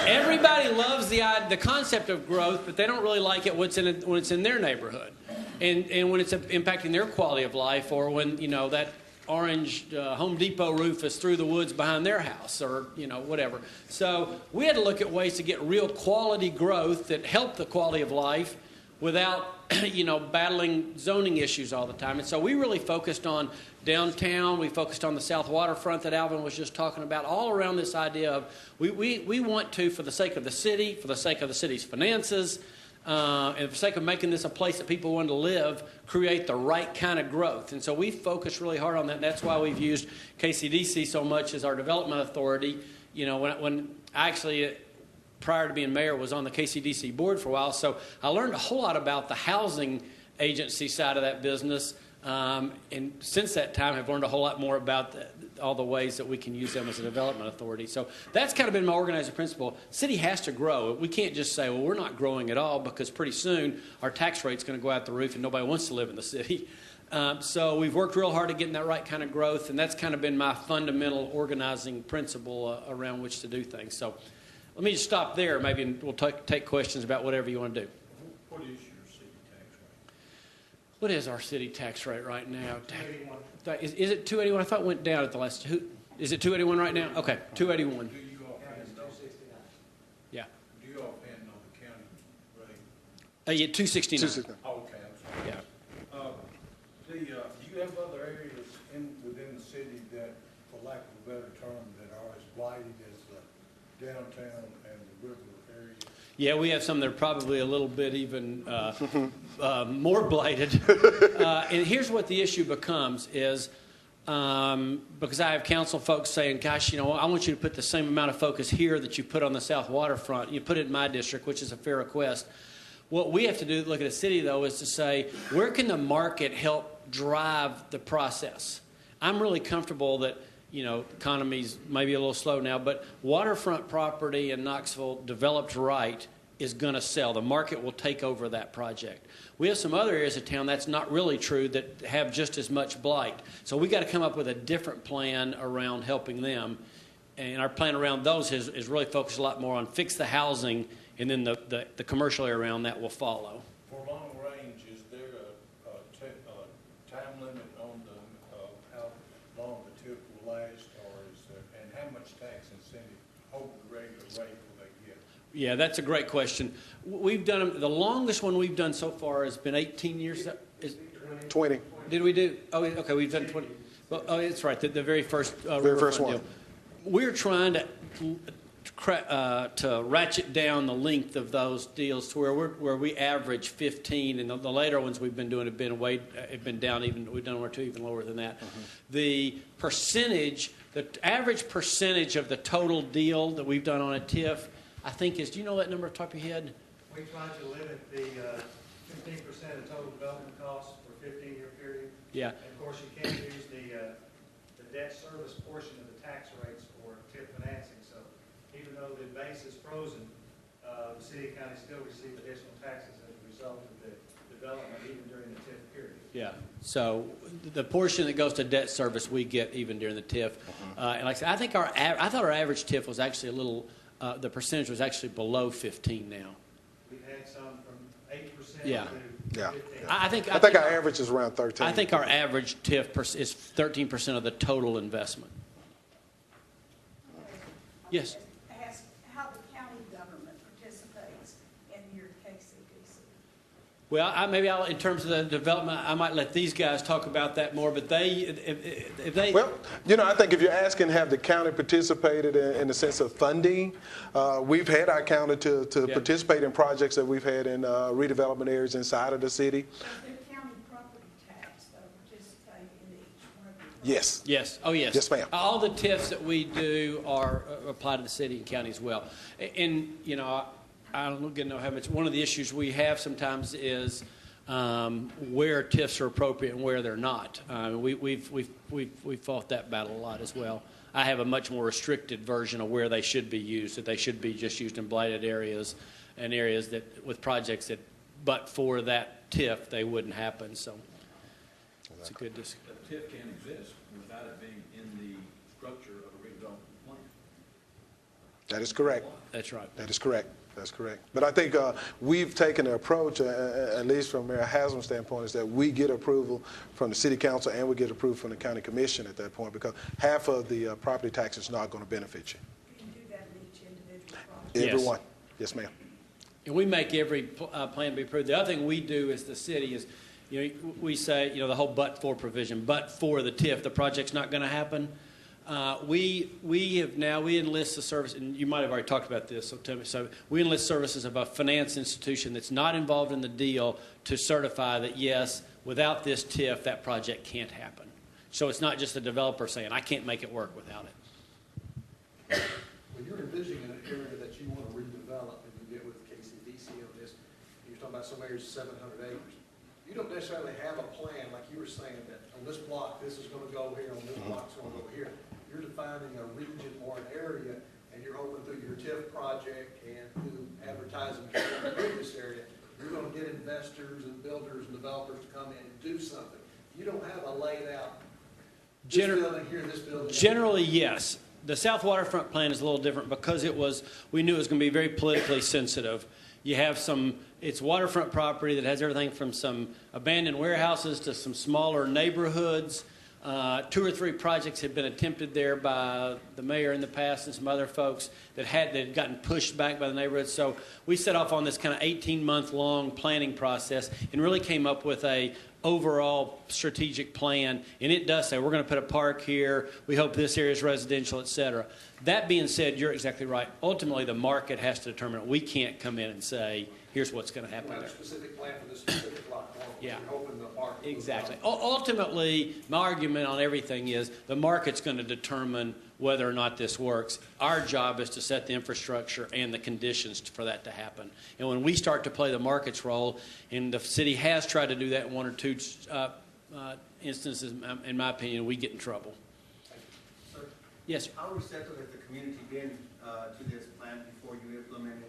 everybody loves the concept of growth, but they don't really like it when it's in their neighborhood, and when it's impacting their quality of life, or when, you know, that orange Home Depot roof is through the woods behind their house, or, you know, whatever. So we had to look at ways to get real quality growth that helped the quality of life without, you know, battling zoning issues all the time. And so we really focused on downtown. We focused on the South Waterfront that Alvin was just talking about, all around this idea of we want to, for the sake of the city, for the sake of the city's finances, and for the sake of making this a place that people want to live, create the right kind of growth. And so we focused really hard on that, and that's why we've used KCDC so much as our development authority. You know, when I actually, prior to being mayor, was on the KCDC board for a while, so I learned a whole lot about the housing agency side of that business And since that time, I've learned a whole lot more about all the ways that we can use them as a development authority. So that's kind of been my organizing principle. City has to grow. We can't just say, well, we're not growing at all, because pretty soon our tax rate's going to go out the roof and nobody wants to live in the city. So we've worked real hard at getting that right kind of growth, and that's kind of been my fundamental organizing principle around which to do things. So let me just stop there. Maybe we'll take questions about whatever you want to do. What is your city tax rate? What is our city tax rate right now? 281. Is it 281? I thought it went down at the last. Is it 281 right now? Okay, 281. Do you offhand know? Yeah. Do you offhand know the county rate? Yeah, 269. Oh, okay, I'm sorry. Yeah. Do you have other areas within the city that, for lack of a better term, that are as blighted as the downtown and the river area? Yeah, we have some that are probably a little bit even more blighted. And here's what the issue becomes is, because I have council folks saying, gosh, I want you to put the same amount of focus here that you put on the south waterfront. You put it in my district, which is a fair request. What we have to do, look at a city, though, is to say, where can the market help drive the process? I'm really comfortable that, economy's maybe a little slow now, but waterfront property in Knoxville developed right is going to sell. The market will take over that project. We have some other areas of town that's not really true that have just as much blight. So we got to come up with a different plan around helping them. And our plan around those is really focused a lot more on fix the housing, and then the commercial area around that will follow. For long range, is there a time limit on how long the TIF will last, and how much tax incentive over the regular rate will they get? Yeah, that's a great question. We've done them. The longest one we've done so far has been 18 years. 20. Did we do? Oh, okay, we've done 20. Well, oh, that's right. The very first one. Deal. We're trying to ratchet down the length of those deals to where we average 15, and the later ones we've been doing have been down even. We've done one or two even lower than that. The average percentage of the total deal that we've done on a TIF, I think is. Do you know that number off the top of your head? We try to limit the 15% of total development costs for a 15-year period. Yeah. And of course, you can't use the debt service portion of the tax rates for TIF financing. So even though the base is frozen, the city and county still receive additional taxes as a result of the development even during the TIF period. Yeah. So the portion that goes to debt service we get even during the TIF. And like I said, I thought our average TIF was actually a little. The percentage was actually below 15 now. We've had some from 8% Yeah. to 15%. I think our average is around 13. I think our average TIF is 13% of the total investment. Yes. Ask how the county government participates in your KCDC. Well, maybe in terms of the development, I might let these guys talk about that more. But if they. Well, I think if you're asking, have the county participated in the sense of funding, we've had our county to participate in projects that we've had in redevelopment areas inside of the city. Does the county property tax participate in each one of the Yes. Yes. Oh, yes. Yes, ma'am. All the TIFs that we do are apply to the city and county as well. And I don't know how much. One of the issues we have sometimes is where TIFs are appropriate and where they're not. We've fought that battle a lot as well. I have a much more restricted version of where they should be used. That they should be just used in blighted areas and areas that with projects that, but for that TIF, they wouldn't happen. So it's a good discussion. A TIF can't exist without it being in the structure of a redevelopment plan. That is correct. That's right. That is correct. That's correct. But I think we've taken the approach, at least from Mayor Haslam's standpoint, is that we get approval from the city council and we get approval from the county commission at that point, because half of the property tax is not going to benefit you. You can do that in each individual project. Everyone. Yes, ma'am. And we make every plan be approved. The other thing we do as the city is, we say, the whole but-for provision, but for the TIF, the project's not going to happen. We enlist the service, and you might have already talked about this, so tell me. So we enlist services of a finance institution that's not involved in the deal to certify that, yes, without this TIF, that project can't happen. So it's not just the developer saying, I can't make it work without it. When you're envisioning an area that you want to redevelop and you get with KCDC on this, you're talking about some areas 700 acres. you don't necessarily have a plan, like you were saying, that on this block, this is gonna go here, on this block's gonna go here. You're defining a region or an area, and you're hoping through your TIF project and through advertising in this area, you're gonna get investors and builders and developers to come in and do something. You don't have a laid out, this building here, this building here. Generally, yes. The South Waterfront plan is a little different because we knew it was going to be very politically sensitive. You have it's waterfront property that has everything from some abandoned warehouses to some smaller neighborhoods. 2 or 3 projects had been attempted there by the mayor in the past and some other folks that had gotten pushed back by the neighborhoods. So we set off on this kind of 18-month-long planning process and really came up with a overall strategic plan. And it does say we're going to put a park here. We hope this area is residential, et cetera. That being said, you're exactly right. Ultimately, the market has to determine it. We can't come in and say, here's what's going to happen You have there. a specific plan for this specific block. Yeah. You're hoping the market. Exactly. Ultimately, my argument on everything is the market's going to determine whether or not this works. Our job is to set the infrastructure and the conditions for that to happen. And when we start to play the market's role, and the city has tried to do that in 1 or 2 instances, in my opinion, we get in trouble. Sir? Yes, sir. How receptive has the community been to this plan before you implement it?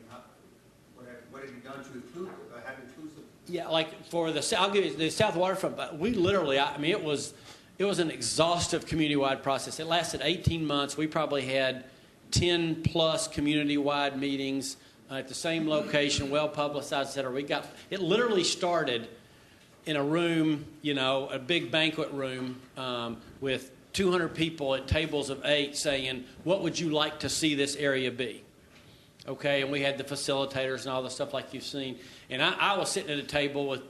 What have you done to include, have inclusive? Yeah, like for I'll give you the South Waterfront, but we literally, it was an exhaustive community-wide process. It lasted 18 months. We probably had 10 plus community-wide meetings at the same location, well publicized, et cetera. It literally started in a room, a big banquet room with 200 people at tables of 8 saying, what would you like to see this area be? Okay, and we had the facilitators and all the stuff like you've seen. And I was sitting at a table with,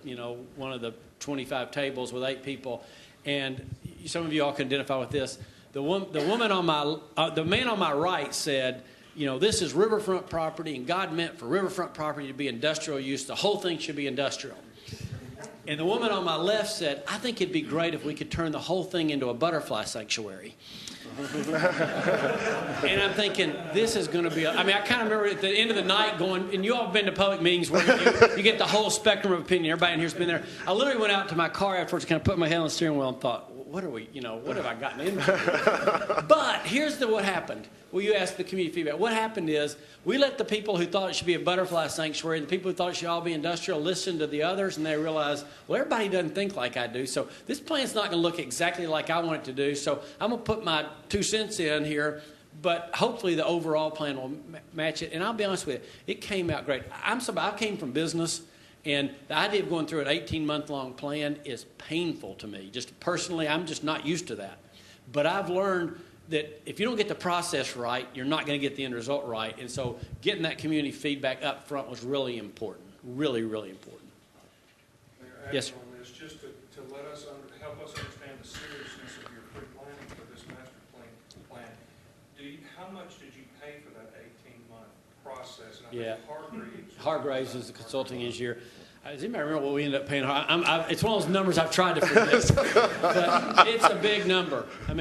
one of the 25 tables with 8 people. And some of you all can identify with this. The man on my right said, this is riverfront property, and God meant for riverfront property to be industrial use. The whole thing should be industrial. And the woman on my left said, I think it'd be great if we could turn the whole thing into a butterfly sanctuary. And I'm thinking, this is going to be, I kind of remember at the end of the night going, and you all have been to public meetings where you get the whole spectrum of opinion. Everybody in here's been there. I literally went out to my car afterwards, kind of put my head on the steering wheel and thought, what have I gotten into? But here's what happened. Well, you asked the community feedback. What happened is we let the people who thought it should be a butterfly sanctuary and the people who thought it should all be industrial listen to the others, and they realized, well, everybody doesn't think like I do. So this plan's not going to look exactly like I want it to do. So I'm going to put my 2 cents in here, but hopefully the overall plan will match it. And I'll be honest with you, it came out great. I came from business, and the idea of going through an 18-month-long plan is painful to me. Just personally, I'm just not used to that. But I've learned that if you don't get the process right, you're not going to get the end result right. And so getting that community feedback up front was really important, really, really important. Yes, sir. On this, just to help us understand the seriousness of your pre-planning for this master plan. How much did you pay for that 18-month process? And Yeah. Hargreaves is the consulting engineer. Does anybody remember what we ended up paying? It's one of those numbers I've tried to forget. But it's a big number. I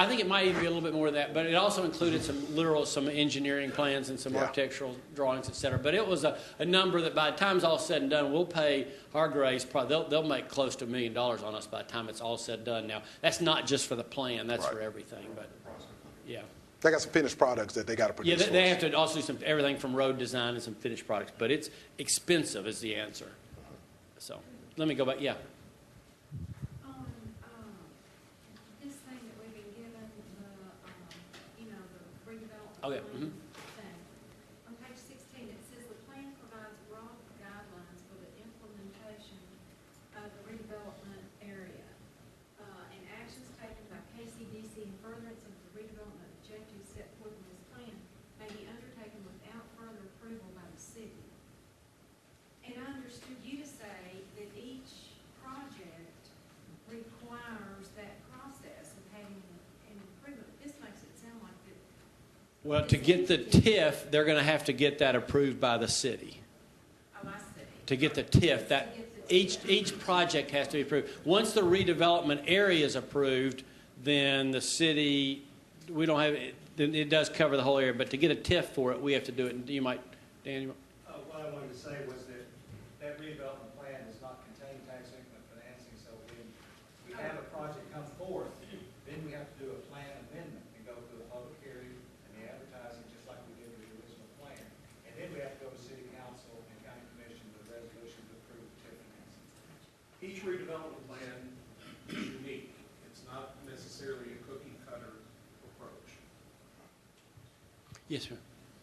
think it might even be a little bit more than that, but it also included some engineering plans and some architectural drawings, et cetera. But it was a number that by the time it's all said and done, we'll pay Hargreaves, probably they'll make close to $1 million on us by the time it's all said and done. Now, that's not just for the plan, that's for everything, but yeah. They got some finished products that they got to produce. Yeah, they have to also do everything from road design and some finished products, but it's expensive is the answer. So let me go back, yeah. This thing that we've been given, the redevelopment Okay. thing. On page 16, it says the plan provides broad guidelines for the implementation of the redevelopment area and actions taken by KCDC in furtherance of the redevelopment objectives set forth in this plan may be undertaken without further approval by the city. And I understood you to say that each project requires that process of having an improvement. This makes it sound like that. Well, to get the TIF, they're going to have to get that approved by the city. Oh, I see. To get the TIF, that each project has to be approved. Once the redevelopment area is approved, then the city, we don't have it, then it does cover the whole area. But to get a TIF for it, we have to do it. And you might, Dan. What I wanted to say was that that redevelopment plan does not contain tax increment financing, so when we have a project come forth, then we have to do a plan amendment and go through the public hearing and the advertising, just like we did with the original plan. And then we have to go to city council and county commission with a resolution to approve the TIF financing. Each redevelopment plan is unique. It's not necessarily a cookie cutter approach. Yes, sir.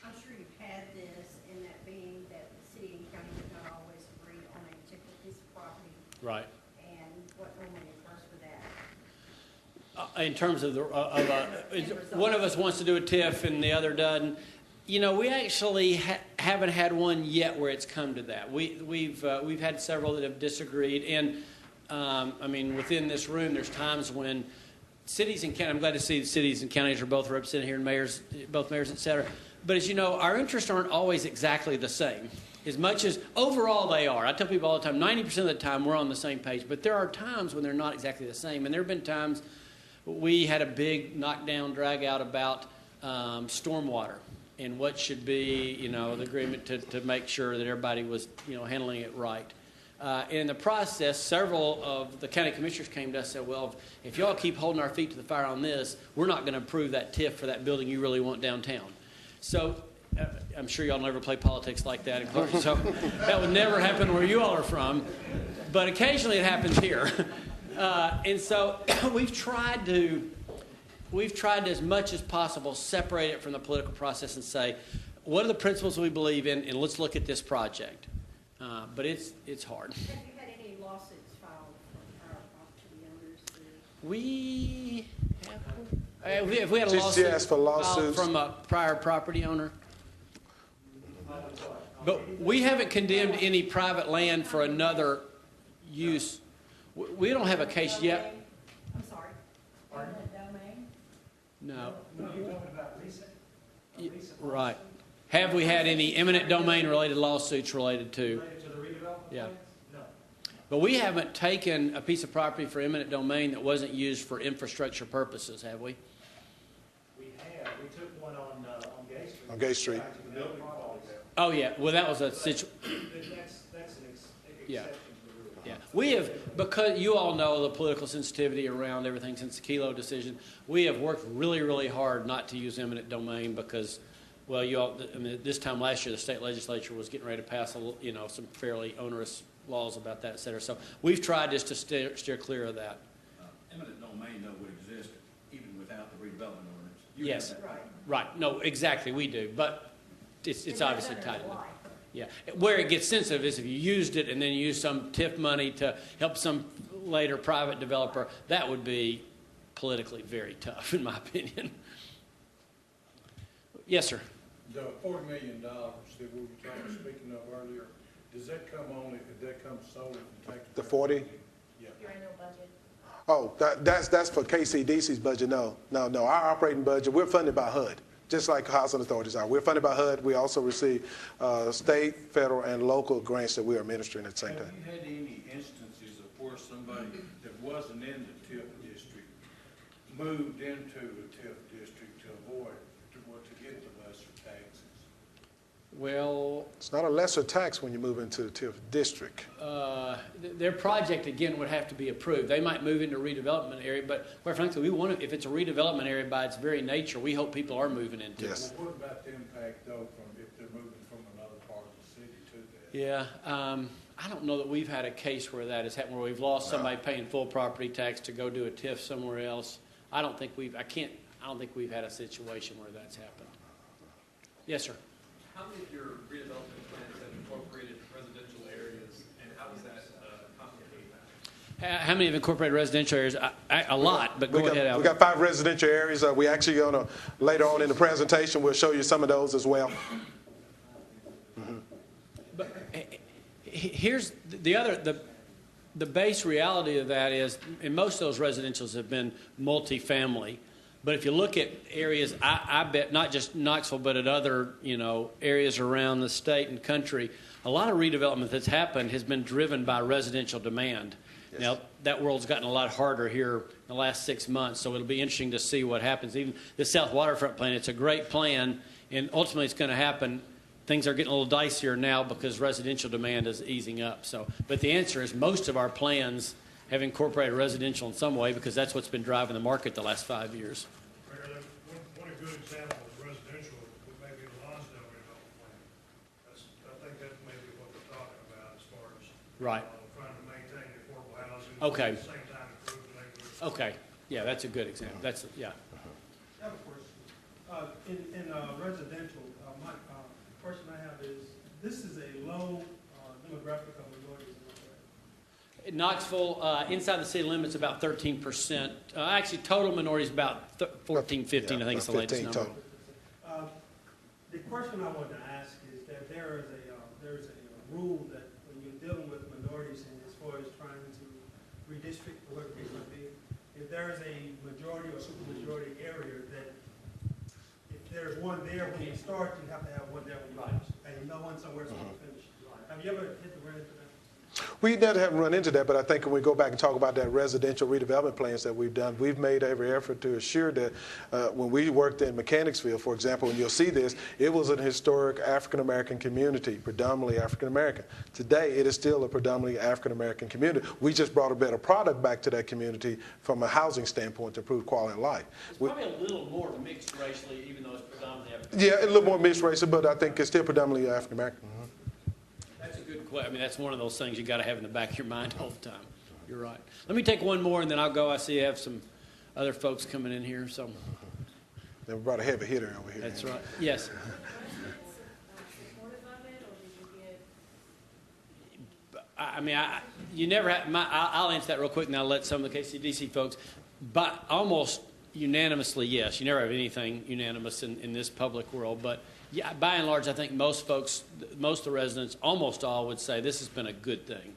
I'm sure you've had this, in that being that the city and county would not always agree on a particular piece of property. Right. And what normally occurs for that. In terms of one of us wants to do a TIF and the other doesn't. You know, we actually haven't had one yet where it's come to that. We've had several that have disagreed, and I mean, within this room, there's times when cities and counties. I'm glad to see the cities and counties are both represented here, and both mayors, et cetera. But as you know, our interests aren't always exactly the same. As much as overall they are. I tell people all the time, 90% of the time we're on the same page. But there are times when they're not exactly the same. And there have been times we had a big knockdown, drag out about stormwater and what should be, you know, the agreement to make sure that everybody was, you know, handling it right. In the process, several of the county commissioners came to us and said, well, if y'all keep holding our feet to the fire on this, we're not going to approve that TIF for that building you really want downtown. So I'm sure y'all never play politics like that in Clarksville, so that would never happen where you all are from. But occasionally it happens here. And so we've tried to as much as possible separate it from the political process and say, what are the principles we believe in, and let's look at this project. But it's hard. Have you had any lawsuits filed from our property owners? We had a She lawsuit asked for lawsuits. from a prior property owner. But we haven't condemned any private land for another use. We don't have a case yet. I'm sorry. Eminent domain? No. No, you're talking about recent Right. Have we had any eminent domain related lawsuits related to? related to the redevelopment Yeah. plans? No. But we haven't taken a piece of property for eminent domain that wasn't used for infrastructure purposes, have we? We have. We took one on Gay Street. On Gay Street. Back to the building quality. Oh, yeah. Well, that was a situation. That's an Yeah. exception to the rule. Yeah, we have, because you all know the political sensitivity around everything since the Kelo decision, we have worked really, really hard not to use eminent domain because, well, you all, I mean, this time last year, the state legislature was getting ready to pass, you know, some fairly onerous laws about that, et cetera. So we've tried just to steer clear of that. Eminent domain, though, would exist even without the redevelopment ordinance. Yes, right. No, exactly, we do, but it's obviously tied in. Yeah, where it gets sensitive is if you used it and then you use some TIF money to help some later private developer, that would be politically very tough, in my opinion. Yes, sir. The $40 million that we were speaking of earlier, does that come only, did that come solely from tax? The 40? Yeah. Your annual budget? Oh, that's for KCDC's budget. No. Our operating budget, we're funded by HUD, just like housing authorities are. We're funded by HUD. We also receive state, federal, and local grants that we are administering at the same time. Have you had any instances of where somebody that wasn't in the TIF district moved into the TIF district to avoid, to get the lesser taxes? Well, it's not a lesser tax when you move into the TIF district. Their project, again, would have to be approved. They might move into a redevelopment area, but quite frankly, we want to, if it's a redevelopment area by its very nature, we hope people are moving into yes. it. Well, what about the impact, though, from if they're moving from another part of the city to that? Yeah, I don't know that we've had a case where that has happened, where we've lost somebody paying full property tax to go do a TIF somewhere else. I don't think we've had a situation where that's happened. Yes, sir. How many of your redevelopment plans have incorporated residential areas, and how does that complicate that? How many have incorporated residential areas? A lot, but go ahead, Albert. We got 5 residential areas. We actually going to, later on in the presentation, we'll show you some of those as well. Mm-hmm. But here's the base reality of that is, and most of those residentials have been multifamily. But if you look at areas, I bet not just Knoxville, but at other, you know, areas around the state and country, a lot of redevelopment that's happened has been driven by residential demand. Yes. Now, that world's gotten a lot harder here in the last 6 months, so it'll be interesting to see what happens. Even the South Waterfront plan, it's a great plan, and ultimately it's going to happen. things are getting a little dicier now because residential demand is easing up. So, but the answer is most of our plans have incorporated residential in some way because that's what's been driving the market the last 5 years. One good example is residential, with maybe the Lonsdale redevelopment plan. I think that's maybe what we're talking about as far as Right. trying to maintain affordable housing. Okay. At the same time improve the neighborhood. Okay. Yeah, that's a good example. That's, yeah. I have a question. In residential, my question I have is, this is a low demographic of minorities. In Knoxville, inside the city limits, about 13%. Actually, total minorities about 14, 15, I think it's the latest number. The question I wanted to ask is that there is a rule that when you're dealing with minorities and as far as trying to redistrict, or whatever it may be, if there is a majority or supermajority area that if there's one there when you start, you have to have one there when you finish. And no one somewhere else to finish. Have you ever hit the run into that? We never haven't run into that, but I think when we go back and talk about that residential redevelopment plans that we've done, we've made every effort to assure that when we worked in Mechanicsville, for example, and you'll see this, it was an historic African-American community, predominantly African-American. Today, it is still a predominantly African-American community. We just brought a better product back to that community from a housing standpoint to improve quality of life. It's probably a little more mixed racially, even though it's predominantly African. Yeah, a little more mixed racial, but I think it's still predominantly African-American. I mean, that's one of those things you got to have in the back of your mind all the time. You're right. Let me take one more, and then I'll go. I see you have some other folks coming in here. So, then we brought a heavy hitter over here. That's right. Yes. I mean, you never have. I'll answer that real quick, and I'll let some of the KCDC folks. But almost unanimously, yes. You never have anything unanimous in this public world, but. Yeah, by and large, I think most folks, most of the residents, almost all would say this has been a good thing.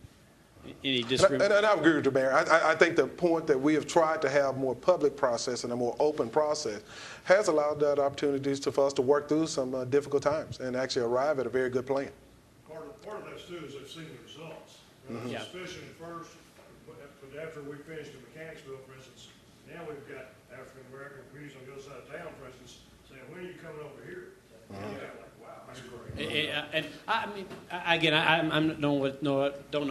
Any disagreement? And I agree with the mayor. I think the point that we have tried to have more public process and a more open process has allowed that opportunities for us to work through some difficult times and actually arrive at a very good plan. Part of that too is they've seen the results. Mm-hmm. Especially first, but after we finished in Mechanicsville, for instance, now we've got African American communities on the other side of town, for instance, saying, when are you coming over here? Wow, that's great. And I mean, again, I don't know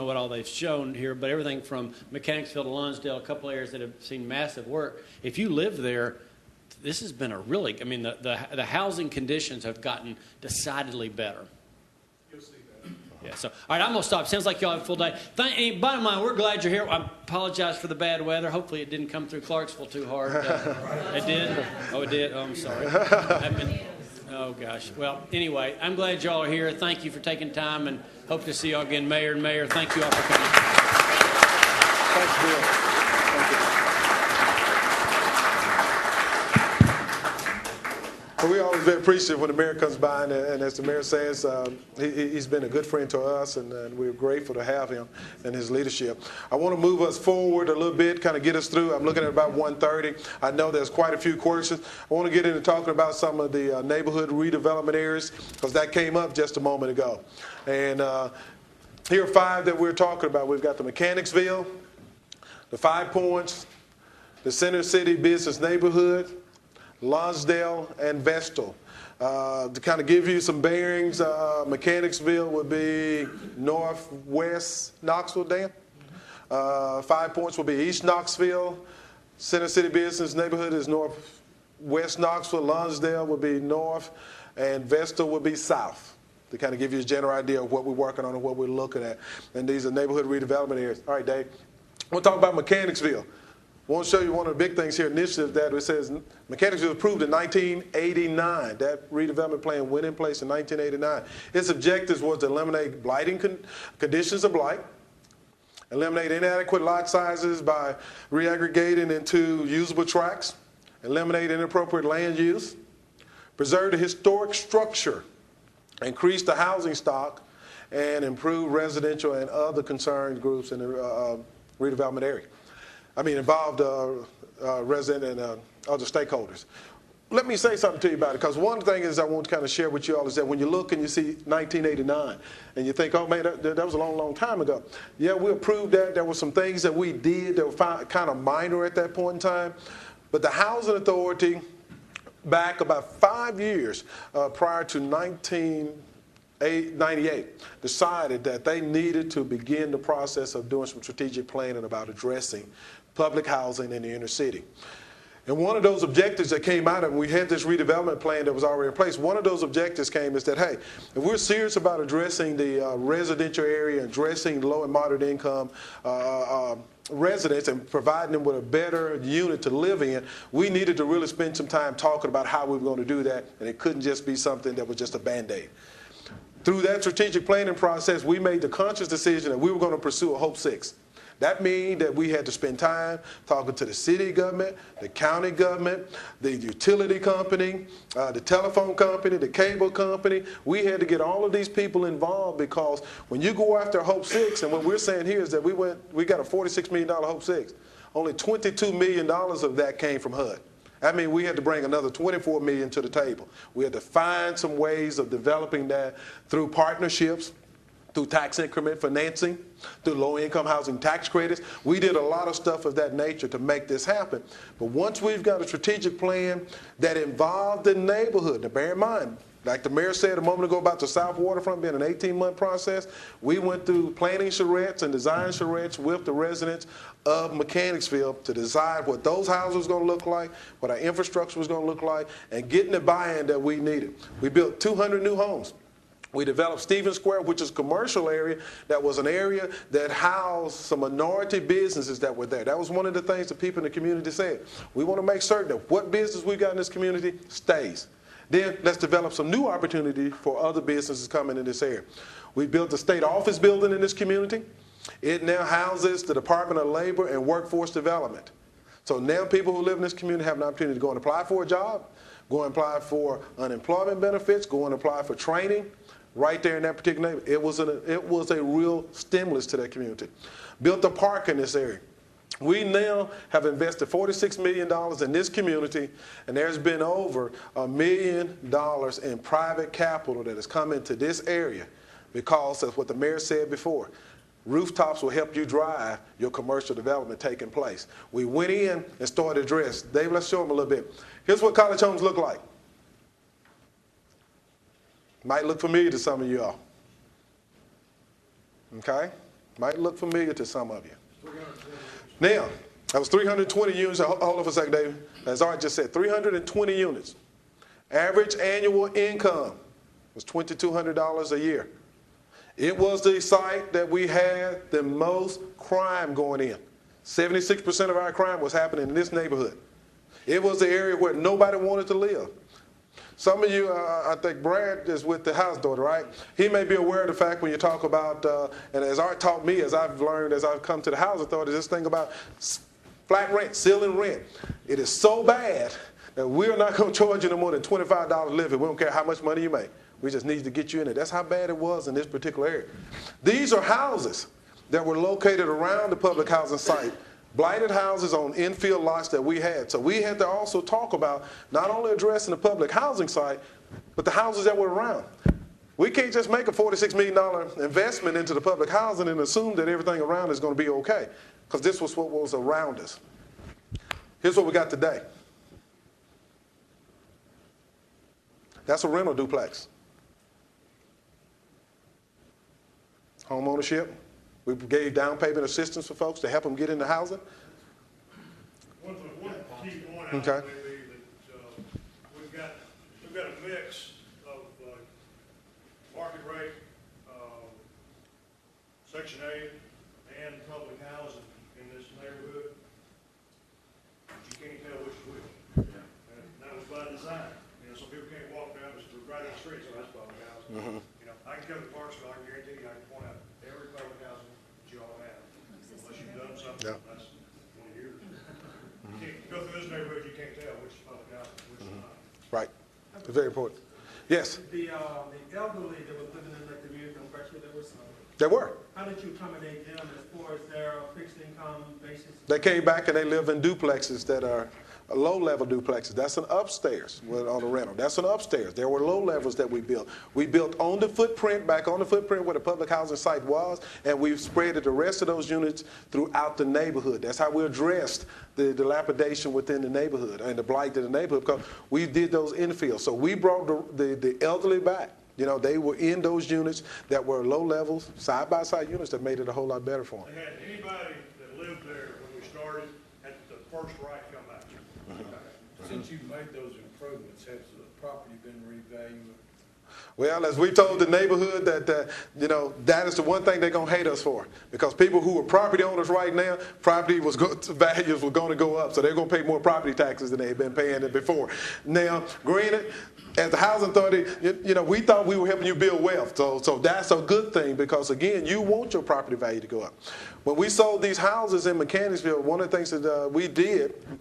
what all they've shown here, but everything from Mechanicsville to Lonsdale, a couple areas that have seen massive work. If you live there, this has been a really, I mean, the housing conditions have gotten decidedly better. You'll see that. Yeah, so, all right, I'm going to stop. Sounds like y'all have a full day. Bottom line, we're glad you're here. I apologize for the bad weather. Hopefully it didn't come through Clarksville too hard. It did? Oh, it did? Oh, I'm sorry. Oh, gosh. Well, anyway, I'm glad y'all are here. Thank you for taking time, and hope to see y'all again. Mayor and Mayor, thank you all for coming. Thanks, Bill. Thank you. We're always very appreciative when the mayor comes by, and as the mayor says, he's been a good friend to us, and we're grateful to have him and his leadership. I want to move us forward a little bit, kind of get us through. I'm looking at about 1:30. I know there's quite a few questions. I want to get into talking about some of the neighborhood redevelopment areas, because that came up just a moment ago. And here are 5 that we're talking about. We've got the Mechanicsville, the 5 Points, the Center City Business Neighborhood, Lonsdale, and Vestal. To kind of give you some bearings, Mechanicsville would be northwest Knoxville, Dan. 5 Points will be east Knoxville. Center City Business Neighborhood is northwest Knoxville. Lonsdale would be north, and Vestal would be south. To kind of give you a general idea of what we're working on and what we're looking at. And these are neighborhood redevelopment areas. All right, Dave. We'll talk about Mechanicsville. I want to show you one of the big things here, initiative that it says Mechanicsville was approved in 1989. That redevelopment plan went in place in 1989. Its objectives was to eliminate blighting conditions of blight, eliminate inadequate lot sizes by reaggregating into usable tracts, eliminate inappropriate land use, preserve the historic structure, increase the housing stock, and improve residential and other concerned groups in the redevelopment area. Involved resident and other stakeholders. Let me say something to you about it, because one thing is I want to kind of share with you all is that when you look and you see 1989 and you think, oh man, that was a long, long time ago. Yeah, we approved that. There were some things that we did that were kind of minor at that point in time. But the Housing Authority, back about 5 years prior to 1989, 98 decided that they needed to begin the process of doing some strategic planning about addressing public housing in the inner city. And one of those objectives that came out of it, we had this redevelopment plan that was already in place. One of those objectives came is that, hey, if we're serious about addressing the residential area, addressing low and moderate income residents and providing them with a better unit to live in, we needed to really spend some time talking about how we were going to do that, and it couldn't just be something that was just a Band-Aid. Through that strategic planning process, we made the conscious decision that we were going to pursue a Hope 6. That means that we had to spend time talking to the city government, the county government, the utility company, the telephone company, the cable company. We had to get all of these people involved, because when you go after Hope 6, and what we're saying here is that we got a $46 million Hope 6. Only $22 million of that came from HUD. That means we had to bring another $24 million to the table. We had to find some ways of developing that through partnerships, through tax increment financing, through low-income housing tax credits. We did a lot of stuff of that nature to make this happen. But once we've got a strategic plan that involved the neighborhood, now bear in mind, like the mayor said a moment ago about the South Waterfront being an 18-month process, we went through planning charrettes and design charrettes with the residents of Mechanicsville to decide what those houses were going to look like, what our infrastructure was going to look like, and getting the buy-in that we needed. We built 200 new homes. We developed Stevens Square, which is a commercial area that was an area that housed some minority businesses that were there. That was one of the things the people in the community said. We want to make certain that what business we got in this community stays. Then let's develop some new opportunity for other businesses coming in this area. We built a state office building in this community. It now houses the Department of Labor and Workforce Development. So now people who live in this community have an opportunity to go and apply for a job, go and apply for unemployment benefits, go and apply for training right there in that particular neighborhood. It was a real stimulus to that community. Built a park in this area. We now have invested $46 million in this community, and there's been over $1 million in private capital that has come into this area because of what the mayor said before. Rooftops will help you drive your commercial development taking place. We went in and started to address. Dave, let's show them a little bit. Here's what college homes look like. Might look familiar to some of you all. Okay? Might look familiar to some of you. Now, that was 320 units. Hold on for a second, David. As Art just said, 320 units. Average annual income was $2,200 a year. It was the site that we had the most crime going in. 76% of our crime was happening in this neighborhood. It was the area where nobody wanted to live. Some of you, I think Brad is with the house daughter, right? He may be aware of the fact when you talk about, and as Art taught me, as I've learned, as I've come to the housing authority, this thing about flat rent, ceiling rent. It is so bad that we're not going to charge you no more than $25 living. We don't care how much money you make. We just need to get you in it. That's how bad it was in this particular area. These are houses that were located around the public housing site. Blighted houses on infield lots that we had. So we had to also talk about not only addressing the public housing site, but the houses that were around. We can't just make a $46 million investment into the public housing and assume that everything around is going to be okay, because this was what was around us. Here's what we got today. That's a rental duplex. Home ownership. We gave down payment assistance for folks to help them get into housing. One key point out Okay. may be that we've got a mix of market rate, Section 8, and public housing in this neighborhood. But you can't tell which is which. And that was by design. You know, some people can't walk down the street, right in the street, so that's public housing. You know, I can come to Clarksville, I can guarantee you, I can point out every public housing that you all have. Unless you've done something, that's 20 years. You can't go through this neighborhood, you can't tell which is public housing, which is not. Right. It's very important. Yes? The elderly that were living in the community on Clarksville, there were some. There were. How did you accommodate them as far as their fixed income basis? They came back and they live in duplexes that are low-level duplexes. That's an upstairs on the rental. That's an upstairs. There were low levels that we built. We built on the footprint, back on the footprint where the public housing site was, and we've spread the rest of those units throughout the neighborhood. That's how we addressed the dilapidation within the neighborhood and the blight in the neighborhood, because we did those infills. So we brought the elderly back. You know, they were in those units that were low levels, side-by-side units that made it a whole lot better for them. They had anybody that lived there when we started at the first right come back. Since you've made those improvements, has the property been revalued? Well, as we told the neighborhood that, you know, that is the one thing they're going to hate us for. Because people who are property owners right now, values were going to go up. So they're going to pay more property taxes than they've been paying before. Now, granted, as the housing authority, you know, we thought we were helping you build wealth. So that's a good thing because, again, you want your property value to go up. When we sold these houses in Mechanicsville, one of the things that we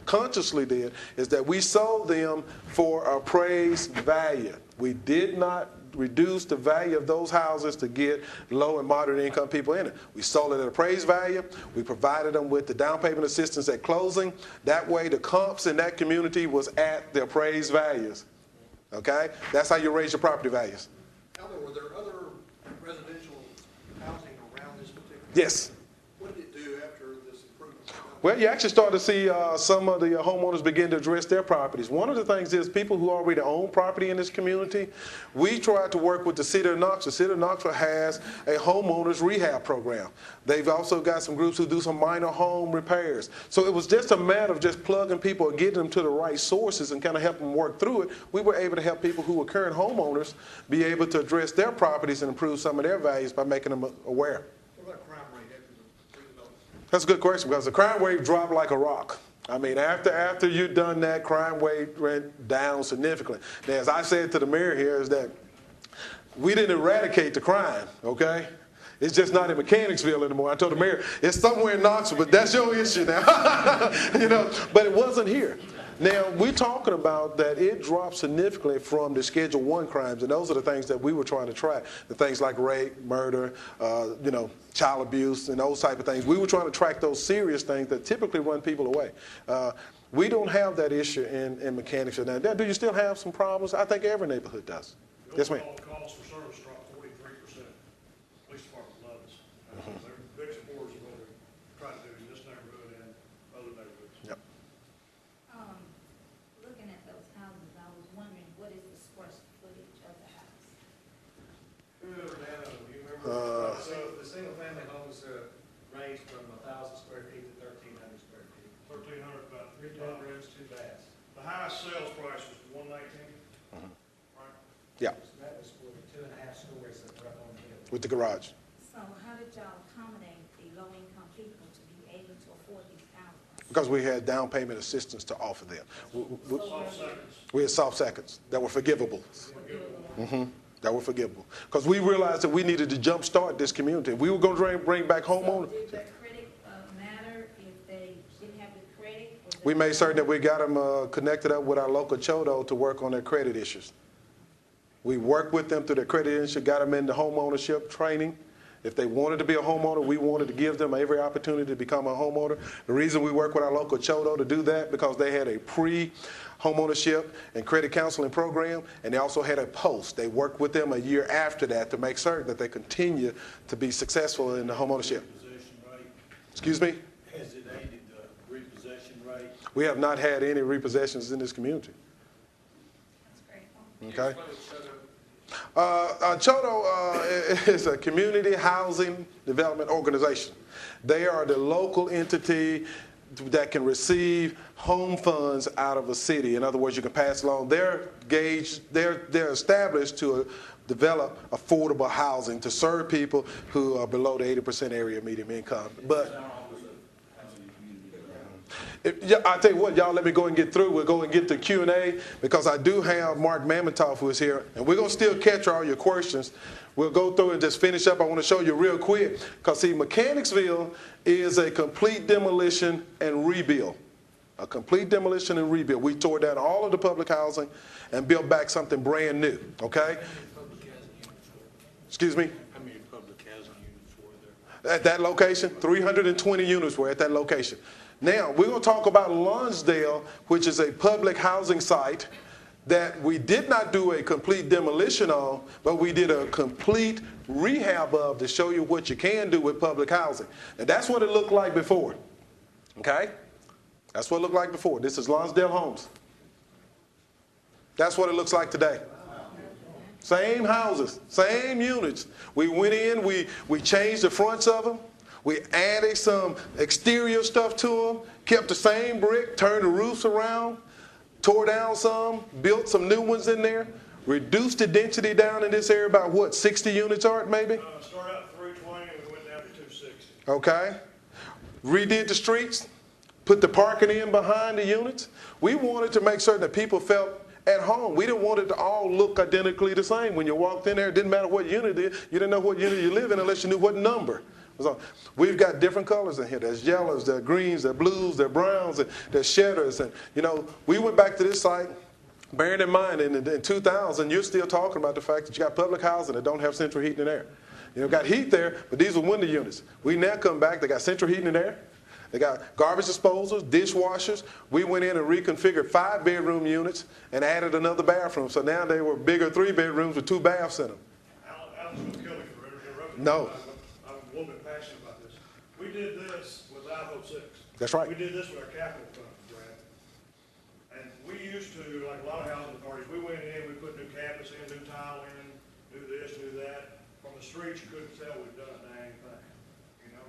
consciously did, is that we sold them for appraised value. We did not reduce the value of those houses to get low and moderate income people in it. We sold it at appraised value. We provided them with the down payment assistance at closing. That way the comps in that community was at the appraised values. Okay? That's how you raise your property values. Alvin, were there other residential housing around this particular? Yes. What did it do after this improvement? Well, you actually start to see some of the homeowners begin to address their properties. One of the things is people who already own property in this community, we try to work with the city of Knoxville. The city of Knoxville has a homeowners rehab program. They've also got some groups who do some minor home repairs. So it was just a matter of just plugging people or getting them to the right sources and kind of helping them work through it. We were able to help people who were current homeowners be able to address their properties and improve some of their values by making them aware. What about crime rate after the redevelopment? That's a good question because the crime rate dropped like a rock. I mean, after you've done that, crime rate went down significantly. Now, as I said to the mayor here, is that we didn't eradicate the crime, okay? It's just not in Mechanicsville anymore. I told the mayor, it's somewhere in Knoxville, but that's your issue now. You know, but it wasn't here. Now, we're talking about that it dropped significantly from the Schedule I crimes, and those are the things that we were trying to track. The things like rape, murder, you know, child abuse, and those type of things. We were trying to track those serious things that typically run people away. We don't have that issue in Mechanicsville. Now, do you still have some problems? I think every neighborhood does. Yes, ma'am. Calls for service dropped 43%. Police department loves. They're big supporters of what we're trying to do in this neighborhood and other neighborhoods. Yep. Looking at those houses, I was wondering, what is the square footage of the house? Do you remember? So the single family homes range from 1,000 square feet to 1,300 square feet. 1,300, about 3 bedrooms, 2 baths. The highest sales price was $119. Right? Yeah. So that was for the 2.5 stories that were up on the hill. With the garage. So how did y'all accommodate the low-income people to be able to afford these houses? Because we had down payment assistance to offer them. Soft seconds. We had soft seconds that were forgivable. That were forgivable. Because we realized that we needed to jumpstart this community. We were going to bring back homeowners. Did the credit matter if they didn't have the credit? We made certain that we got them connected up with our local CHODO to work on their credit issues. We worked with them through their credit issue, got them into home ownership training. If they wanted to be a homeowner, we wanted to give them every opportunity to become a homeowner. The reason we work with our local CHODO to do that, because they had a pre-homeownership and credit counseling program, and they also had a post. They worked with them a year after that to make certain that they continue to be successful in the homeownership. Excuse me? Has it aided the repossession rate? We have not had any repossessions in this community. That's great. Okay. CHODO is a community housing development organization. They are the local entity that can receive home funds out of a city. In other words, you can pass along. They're established to develop affordable housing to serve people who are below the 80% area median income. But I'll tell you what, y'all let me go and get through. We'll go and get to Q&A because I do have Mark Mamontoff who is here, and we're going to still catch all your questions. We'll go through and just finish up. I want to show you real quick because, see, Mechanicsville is a complete demolition and rebuild. A complete demolition and rebuild. We tore down all of the public housing and built back something brand new, okay? Excuse me? How many public housing units were there? At that location, 320 units were at that location. Now, we're going to talk about Lonsdale, which is a public housing site that we did not do a complete demolition on, but we did a complete rehab of to show you what you can do with public housing. And that's what it looked like before, okay? That's what it looked like before. This is Lonsdale Homes. That's what it looks like today. Same houses, same units. We went in, we changed the fronts of them. We added some exterior stuff to them, kept the same brick, turned the roofs around, tore down some, built some new ones in there, reduced the density down in this area about what, 60 units, Art, maybe? Started out 320 and we went down to 260. Okay. Redid the streets, put the parking in behind the units. We wanted to make certain that people felt at home. We didn't want it to all look identically the same. When you walked in there, it didn't matter what unit it is. You didn't know what unit you live in unless you knew what number was on. We've got different colors in here. There's yellows, there's greens, there's blues, there's browns, and there's shedders. And, you know, we went back to this site, bearing in mind in 2000, you're still talking about the fact that you got public housing that don't have central heating and air. You know, got heat there, but these are window units. We now come back, they got central heating and air. They got garbage disposals, dishwashers. We went in and reconfigured 5-bedroom units and added another bathroom. So now they were bigger 3-bedrooms with 2 baths in them. Alan's going to kill me for interrupting. No. I'm a little bit passionate about this. We did this without 06. That's right. We did this with our capital fund, Brad. And we used to, like a lot of housing authorities, we went in, we put new cabinets in, new tile in, do this, do that. From the streets, you couldn't tell we'd done a dang thing, you know?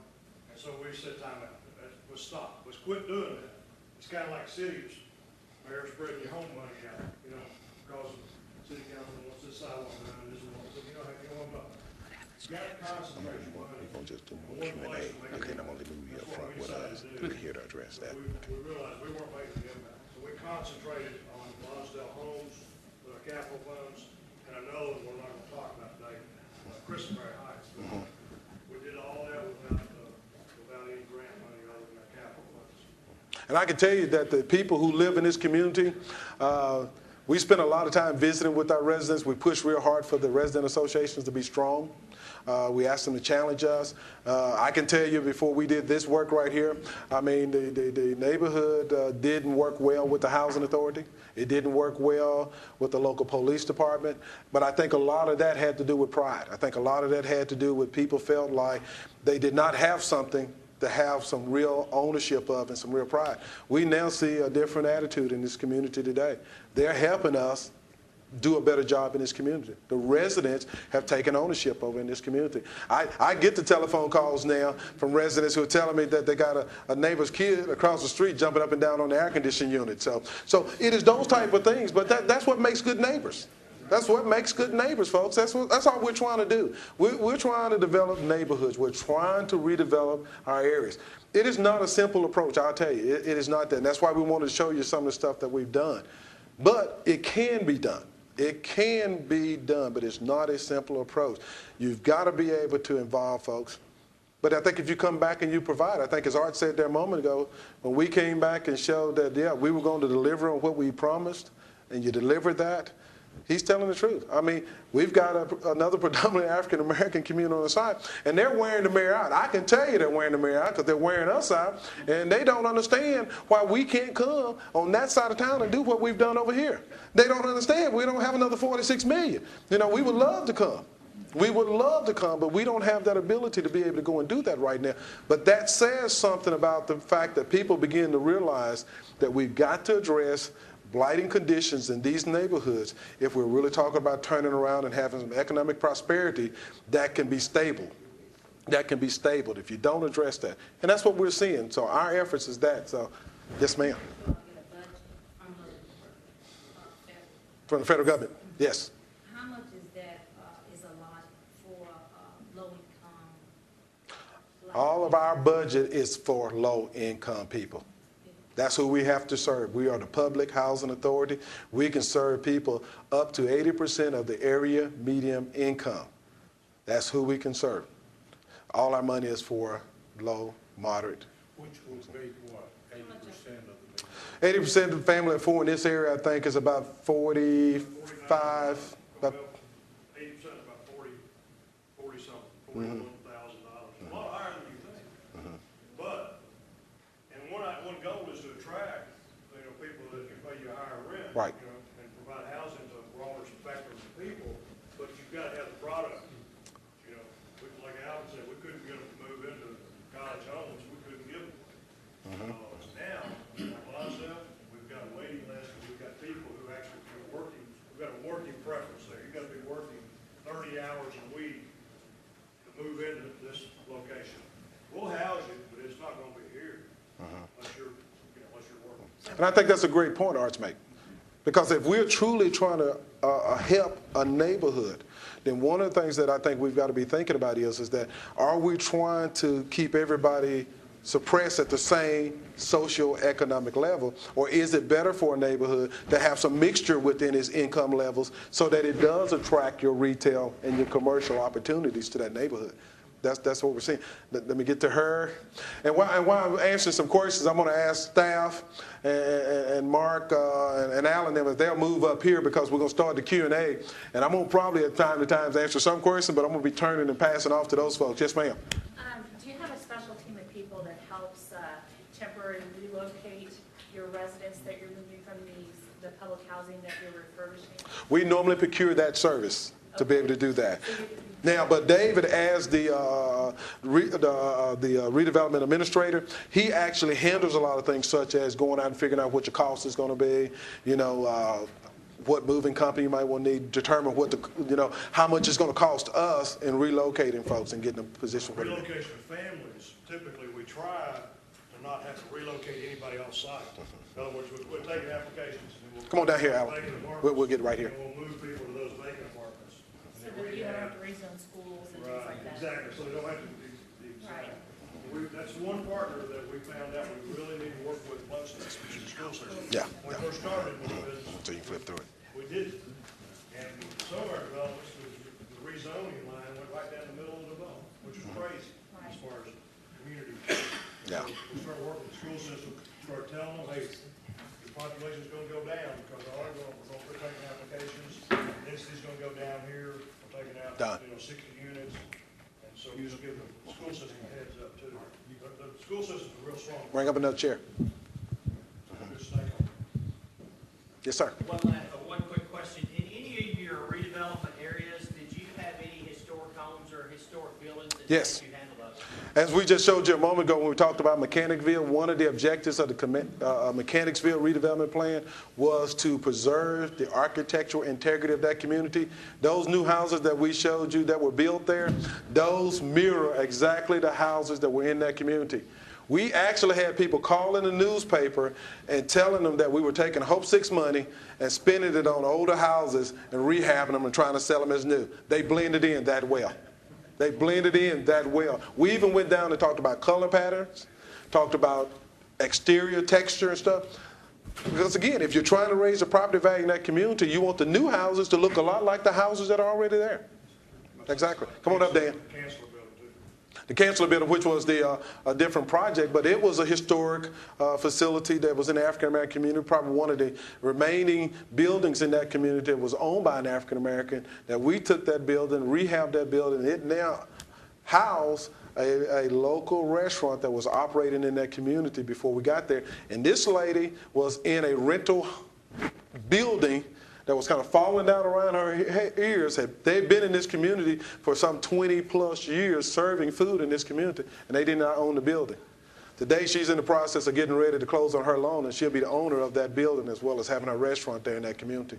And so we said, time out. Let's stop. Let's quit doing that. It's kind of like cities. Mayor spreading your home money out, you know, because city council wants this sidewalk done, this one, you know, you want to. You got to concentrate your money. We're going to just do more Q&A. Okay, I'm going to move you up front with us. We're here to address that. We realized we weren't making the impact. So we concentrated on Lonsdale homes with our capital funds, and another one we're not going to talk about today, Christopher Heights. We did all that without any grant money other than our capital funds. And I can tell you that the people who live in this community, we spend a lot of time visiting with our residents. We push real hard for the resident associations to be strong. We asked them to challenge us. I can tell you before we did this work right here, I mean, the neighborhood didn't work well with the housing authority. It didn't work well with the local police department. But I think a lot of that had to do with pride. I think a lot of that had to do with people felt like they did not have something to have some real ownership of and some real pride. We now see a different attitude in this community today. They're helping us do a better job in this community. The residents have taken ownership over in this community. I get the telephone calls now from residents who are telling me that they got a neighbor's kid across the street jumping up and down on the air conditioning unit. So it is those type of things, but that's what makes good neighbors. That's what makes good neighbors, folks. That's all we're trying to do. We're trying to develop neighborhoods. We're trying to redevelop our areas. It is not a simple approach, I'll tell you. It is not that. And that's why we wanted to show you some of the stuff that we've done. But it can be done. It can be done, but it's not a simple approach. You've got to be able to involve folks. But I think if you come back and you provide, I think as Art said there a moment ago, when we came back and showed that, yeah, we were going to deliver on what we promised, and you delivered that, he's telling the truth. I mean, we've got another predominantly African-American community on the side, and they're wearing the mayor out. I can tell you they're wearing the mayor out because they're wearing us out, and they don't understand why we can't come on that side of town and do what we've done over here. They don't understand. We don't have another 46 million. You know, we would love to come. We would love to come, but we don't have that ability to be able to go and do that right now. But that says something about the fact that people begin to realize that we've got to address blighting conditions in these neighborhoods if we're really talking about turning around and having some economic prosperity that can be stable. That can be stable if you don't address that. And that's what we're seeing. So our efforts is that. So, yes, ma'am. From the federal government, yes. How much is that, is a lot for low income? All of our budget is for low income people. That's who we have to serve. We are the public housing authority. We can serve people up to 80% of the area median income. That's who we can serve. All our money is for low, moderate. Which will be what, 80% of the median? 80% of the family of four in this area, I think, is about 45. About 80% about 40 something, $41,000. A lot higher than you think. But, and one goal is to attract, people that can pay you a higher rent. Right. And provide housing to a broader spectrum of people, but you've got to have the product. Like Alan said, we couldn't get them to move into college homes. We couldn't give them. Now, like Lonsdale, we've got a waiting list, and we've got people who actually are working. We've got a working preference there. You've got to be working And I think that's a great point Arch made. Because if we're truly trying to help a neighborhood, then one of the things that I think we've got to be thinking about is that are we trying to keep everybody suppressed at the same socio-economic level, or is it better for a neighborhood to have some mixture within its income levels so that it does attract your retail and your commercial opportunities to that neighborhood? That's what we're seeing. Let me get to her. And while I'm answering some questions, I'm going to ask staff and Mark and Alan them if they'll move up here, because we're going to start the Q&A. And I'm going to probably at time to times answer some questions, but I'm going to be turning and passing off to those folks. Yes, ma'am. Do you have a special team of people that helps temporarily relocate your residents that you're moving from the public housing that you're refurbishing? We normally procure that service to be able to do that. Now, but David, as the redevelopment administrator, he actually handles a lot of things, such as going out and figuring out what your cost is going to be, what moving company you might want to need, determine what how much it's going to cost us in relocating folks and getting them positioned. Relocation of families, typically we try to not have to relocate anybody off site. In other words, we're taking applications. Come on down here, Alan. We'll get right here. And we'll move people to those vacant apartments. So that you don't have to rezone schools and things like that. Exactly, so they don't have to be exact. That's one partner that we found out we really need to work with most of the school system. Yeah. When we first started, so you can flip through it. We did. And some of our developments, the rezoning line went right down the middle of the development, which was crazy as far as community. Yeah. So we started working with the school system, started telling them, hey, the population's going to go down because we're going to quit taking applications. Density's going to go down here. We're taking out 60 units. And so you just give the school system a heads up too. The school system's a real strong. Bring up another chair. Yes, sir. One quick question. In any of your redevelopment areas, did you have any historic homes or historic buildings that Yes. you handled those? As we just showed you a moment ago when we talked about Mechanicsville, one of the objectives of the Mechanicsville redevelopment plan was to preserve the architectural integrity of that community. Those new houses that we showed you that were built there, those mirror exactly the houses that were in that community. We actually had people calling the newspaper and telling them that we were taking Hope 6 money and spending it on older houses and rehabbing them and trying to sell them as new. They blended in that well. They blended in that well. We even went down and talked about color patterns, talked about exterior texture and stuff. Because again, if you're trying to raise the property value in that community, you want the new houses to look a lot like the houses that are already there. Exactly. Come on up, Dan. The Chancellor Building, which was a different project, but it was a historic facility that was in the African-American community, probably one of the remaining buildings in that community that was owned by an African-American, that we took that building, rehabbed that building. It now houses a local restaurant that was operating in that community before we got there. And this lady was in a rental building that was kind of falling down around her ears. They'd been in this community for some 20 plus years serving food in this community, and they did not own the building. Today she's in the process of getting ready to close on her loan, and she'll be the owner of that building as well as having a restaurant there in that community.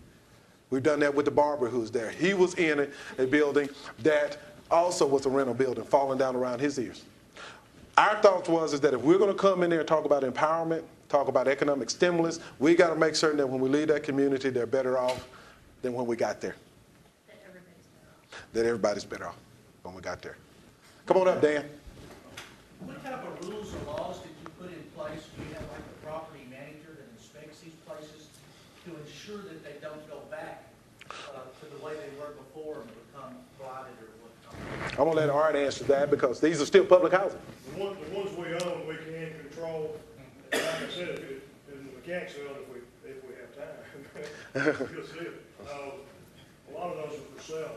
We've done that with the barber who's there. He was in a building that also was a rental building falling down around his ears. Our thought was that if we're going to come in there and talk about empowerment, talk about economic stimulus, we got to make certain that when we leave that community, they're better off than when we got there. That everybody's better off when we got there. Come on up, Dan. What type of rules or laws did you put in place? Do you have like a property manager that inspects these places to ensure that they don't go back to the way they were before and become blighted or whatnot? I'm going to let Art answer that because these are still public housing. The ones we own, we can control. Like I said, in Mechanicsville, if we have time, you'll see it. A lot of those are for sale.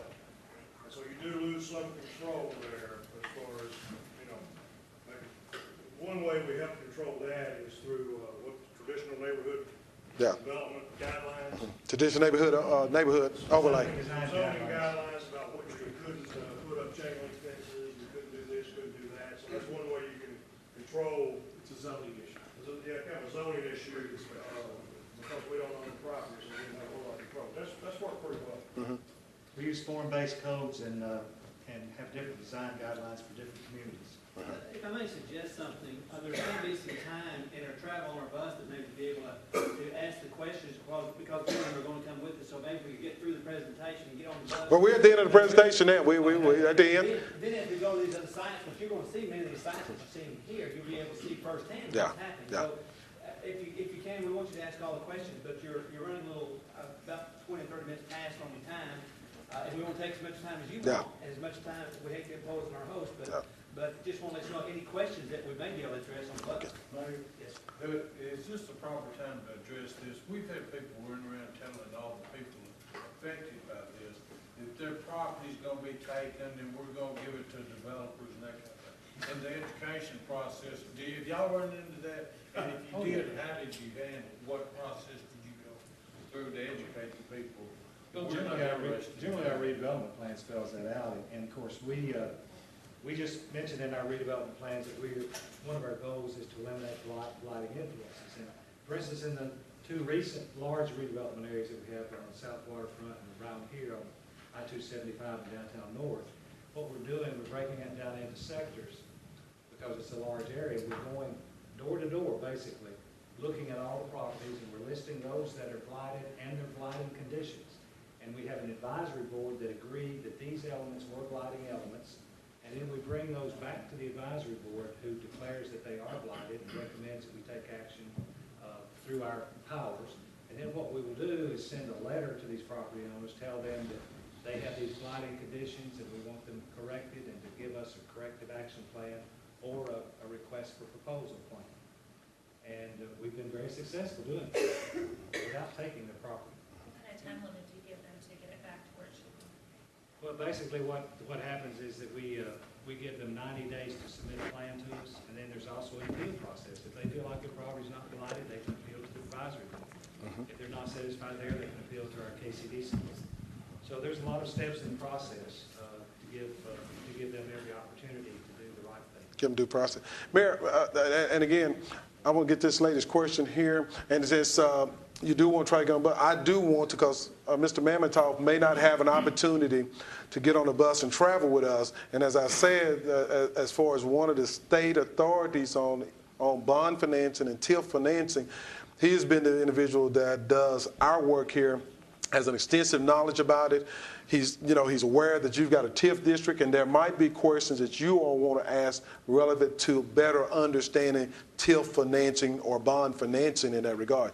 And so you do lose some control there as far as, maybe one way we help control that is through what traditional neighborhood development guidelines. Traditional neighborhood overlay. Zoning guidelines about what you couldn't put up chain link fences, you couldn't do this, couldn't do that. So that's one way you can control. It's a zoning issue. Yeah, kind of a zoning issue because we don't own the property, so we don't have a whole lot of control. That's worked pretty well. We use form-based codes and have different design guidelines for different communities. If I may suggest something, there's going to be some time in our travel on our bus that maybe be able to ask the questions because people are going to come with us. So maybe we could get through the presentation and get on the bus. Well, we're at the end of the presentation now. We at the end. Then as we go to these other sites, but you're going to see many of these sites that you're seeing here, you'll be able to see firsthand Yeah, what's happening. yeah. So if you can, we want you to ask all the questions, but you're running a little, about 20, 30 minutes past on your time. And we won't take as much time as you want, and as much time, we hate to impose on our host, but just want to let you know any questions that we may be able to address on the bus. Mayor, Yes. is this the proper time to address this? We've had people running around telling all the people affected by this that their property's gonna be taken and we're gonna give it to developers and that kind of thing. In the education process, did y'all run into that? And if you did, how did you handle it? What process did you go through to educate the people? Generally, our redevelopment plan spells that out, and of course, we just mentioned in our redevelopment plans that one of our goals is to eliminate blighting influences. And for instance, in the two recent large redevelopment areas that we have on the South Waterfront and around here on I-275 and downtown North, what we're doing, we're breaking that down into sectors because it's a large area. We're going door to door, basically, looking at all the properties, and we're listing those that are blighted and their blighting conditions. And we have an advisory board that agreed that these elements were blighting elements. And then we bring those back to the advisory board who declares that they are blighted and recommends that we take action through our powers. And then what we will do is send a letter to these property owners, tell them that they have these blighting conditions and we want them corrected and to give us a corrective action plan or a request for proposal plan. And we've been very successful doing it without taking the property. What kind of time limit do you give them to get it back to where it should be? Well, basically what happens is that we give them 90 days to submit a plan to us, and then there's also an appeal process. If they feel like their property's not blighted, they can appeal to the advisory board. If they're not satisfied there, they can appeal to our KCDC. So there's a lot of steps in the process to give them every opportunity to do the right thing. Give them due process. Mayor, and again, I want to get this latest question here, and it says, you do want to try to go, but I do want to, because Mr. Mamontoff may not have an opportunity to get on the bus and travel with us. And as I said, as far as one of the state authorities on bond financing and TIF financing, he has been the individual that does our work here, has an extensive knowledge about it. He's aware that you've got a TIF district, and there might be questions that you all want to ask relevant to better understanding TIF financing or bond financing in that regard.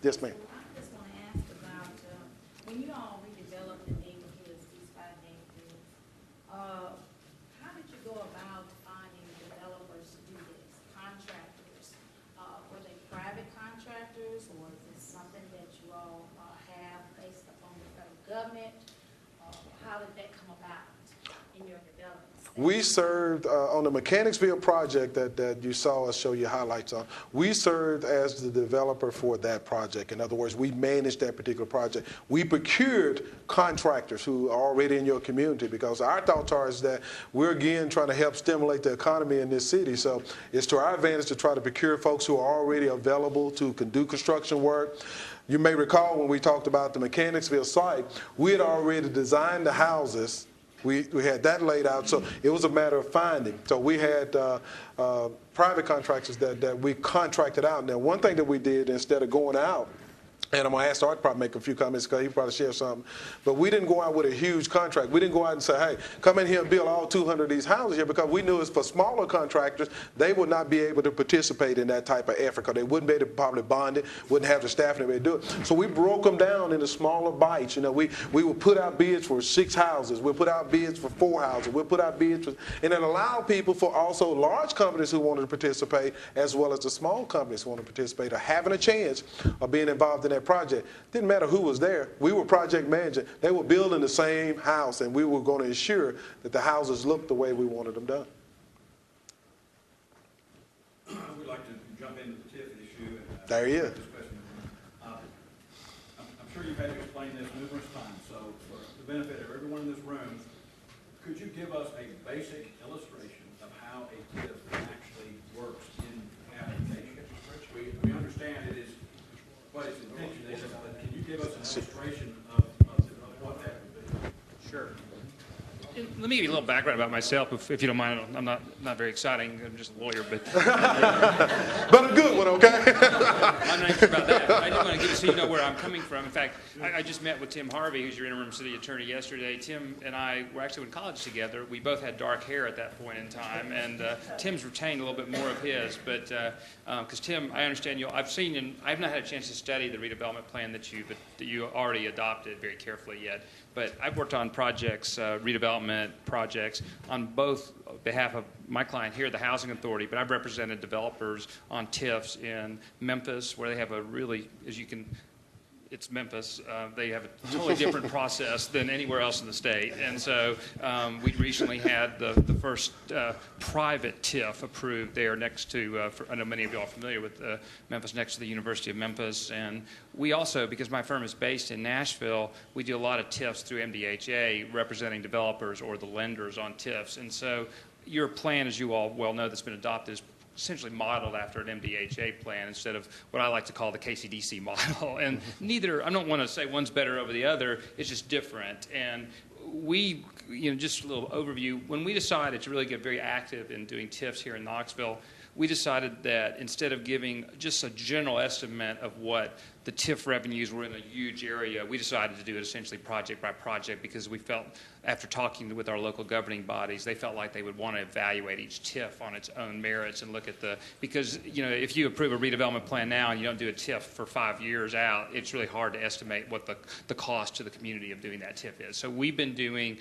Yes, ma'am. I just want to ask about, when you all redevelop the neighborhoods, these 5 neighborhoods, how did you go about finding developers to do this, contractors? Were they private contractors, or is this something that you all have based upon the federal government? How did that come about in your development? We served on the Mechanicsville project that you saw us show you highlights on. We served as the developer for that project. In other words, we managed that particular project. We procured contractors who are already in your community, because our thoughts are is that we're again trying to help stimulate the economy in this city. So it's to our advantage to try to procure folks who are already available to can do construction work. You may recall when we talked about the Mechanicsville site, we had already designed the houses. We had that laid out, so it was a matter of finding. So we had private contractors that we contracted out. Now, one thing that we did, instead of going out, and I'm going to ask Art to probably make a few comments because he probably share something, but we didn't go out with a huge contract. We didn't go out and say, hey, come in here and build all 200 of these houses here, because we knew it's for smaller contractors, they would not be able to participate in that type of effort because they wouldn't be able to probably bond it, wouldn't have the staff to be able to do it. So we broke them down into smaller bites. We would put out bids for 6 houses. We'll put out bids for 4 houses. We'll put out bids for, and it allowed people for also large companies who wanted to participate, as well as the small companies who wanted to participate, or having a chance of being involved in that project. Didn't matter who was there. We were project managing. They were building the same house, and we were going to ensure that the houses looked the way we wanted them done. We'd like to jump into the TIF issue. There he is. I'm sure you've had to explain this numerous times, so for the benefit of everyone in this room, could you give us a basic illustration of how a TIF actually works in application? We understand it is what its intention is, but can you give us an illustration of what that would be? Sure. Let me give you a little background about myself, if you don't mind. I'm not very exciting. I'm just a lawyer, but but a good one, okay? I'm not sure about that. But I do want to give you so you know where I'm coming from. In fact, I just met with Tim Harvey, who's your interim city attorney, yesterday. Tim and I were actually in college together. We both had dark hair at that point in time, and Tim's retained a little bit more of his. But because Tim, I understand you. I've not had a chance to study the redevelopment plan that you already adopted very carefully yet. But I've worked on projects, redevelopment projects, on both behalf of my client here, the Housing Authority, but I've represented developers on TIFs in Memphis, where they have a really, it's Memphis. They have a totally different process than anywhere else in the state. And so we recently had the first private TIF approved there next to, I know many of you are familiar with Memphis, next to the University of Memphis. And we also, because my firm is based in Nashville, we do a lot of TIFs through MDHA representing developers or the lenders on TIFs. And so your plan, as you all well know, that's been adopted is essentially modeled after an MDHA plan instead of what I like to call the KCDC model. And I don't want to say one's better over the other, it's just different. And we, just a little overview, when we decided to really get very active in doing TIFs here in Knoxville, we decided that instead of giving just a general estimate of what the TIF revenues were in a huge area, we decided to do it essentially project by project because we felt, after talking with our local governing bodies, they felt like they would want to evaluate each TIF on its own merits and look at because if you approve a redevelopment plan now and you don't do a TIF for 5 years out, it's really hard to estimate what the cost to the community of doing that TIF is. So we've been doing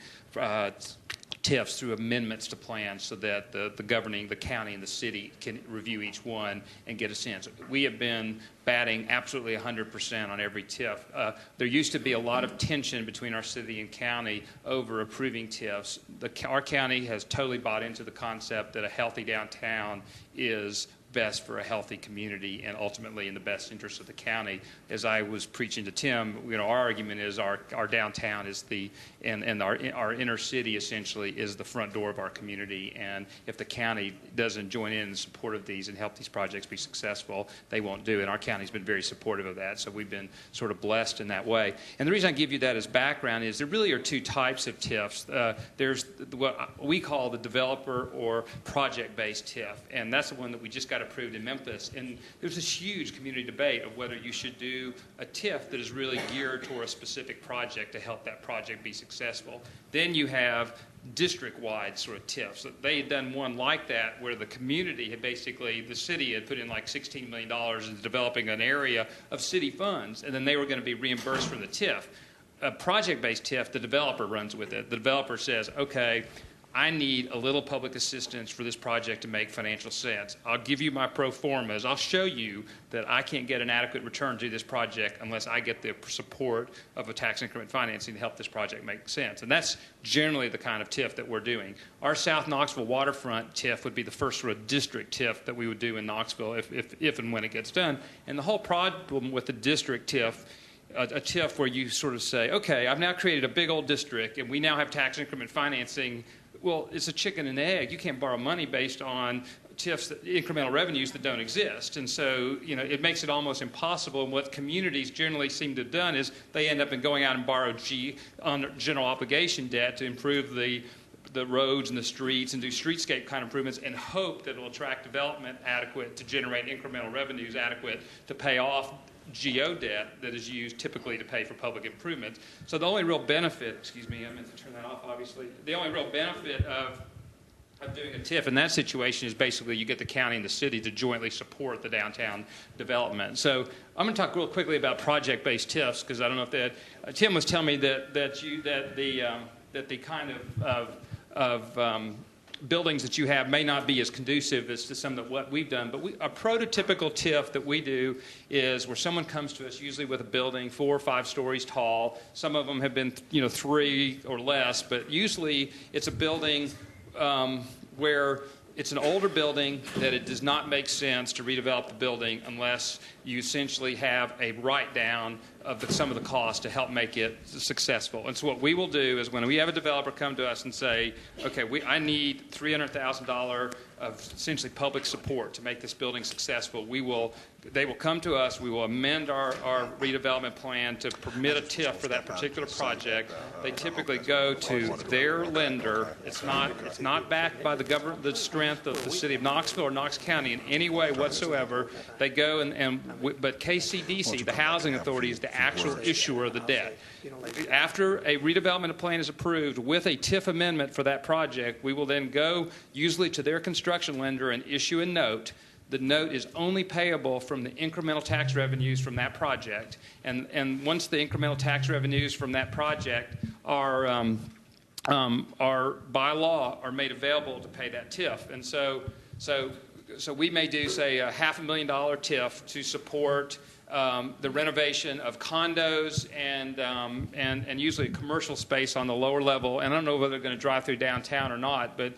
TIFs through amendments to plans so that the county and the city can review each one and get a sense. We have been batting absolutely 100% on every TIF. There used to be a lot of tension between our city and county over approving TIFs. Our county has totally bought into the concept that a healthy downtown is best for a healthy community and ultimately in the best interest of the county. As I was preaching to Tim, our argument is our downtown is and our inner city essentially is the front door of our community, and if the county doesn't join in support of these and help these projects be successful, they won't do it. And our county's been very supportive of that, so we've been sort of blessed in that way. And the reason I give you that as background is there really are two types of TIFs. There's what we call the developer or project-based TIF, and that's the one that we just got approved in Memphis. And there's this huge community debate of whether you should do a TIF that is really geared toward a specific project to help that project be successful. Then you have district-wide sort of TIFs. So they had done one like that where the community had the city had put in like $16 million into developing an area of city funds, and then they were going to be reimbursed from the TIF. A project-based TIF, the developer runs with it. The developer says, okay, I need a little public assistance for this project to make financial sense. I'll give you my pro formas. I'll show you that I can't get an adequate return to this project unless I get the support of a tax increment financing to help this project make sense. And that's generally the kind of TIF that we're doing. Our South Knoxville waterfront TIF would be the first sort of district TIF that we would do in Knoxville if and when it gets done. And the whole problem with the district TIF, a TIF where you sort of say, okay, I've now created a big old district and we now have tax increment financing. Well, it's a chicken and egg. You can't borrow money based on TIFs, incremental revenues that don't exist. And so, it makes it almost impossible. And what communities generally seem to have done is they end up going out and borrow on general obligation debt to improve the roads and the streets and do streetscape kind of improvements and hope that it will attract development adequate to generate incremental revenues adequate to pay off GO debt that is used typically to pay for public improvements. So the only real benefit, I meant to turn that off obviously, the only real benefit of doing a TIF in that situation is basically you get the county and the city to jointly support the downtown development. So I'm going to talk real quickly about project-based TIFs because I don't know if that, Tim was telling me that the kind of buildings that you have may not be as conducive as to some of what we've done. But a prototypical TIF that we do is where someone comes to us usually with a building 4 or 5 stories tall. Some of them have been 3 or less, but usually it's a building where it's an older building that it does not make sense to redevelop the building unless you essentially have a write-down of some of the costs to help make it successful. And so what we will do is when we have a developer come to us and say, okay, I need $300,000 essentially public support to make this building successful, they will come to us, we will amend our redevelopment plan to permit a TIF for that particular project. They typically go to their lender. It's not backed by the strength of the city of Knoxville or Knox County in any way whatsoever. They go but KCDC, the housing authority, is the actual issuer of the debt. After a redevelopment plan is approved with a TIF amendment for that project, we will then go usually to their construction lender and issue a note. The note is only payable from the incremental tax revenues from that project, and once the incremental tax revenues from that project are by law are made available to pay that TIF, and so we may do, say, a $500,000 TIF to support the renovation of condos and usually commercial space on the lower level. And I don't know whether they're going to drive through downtown or not, but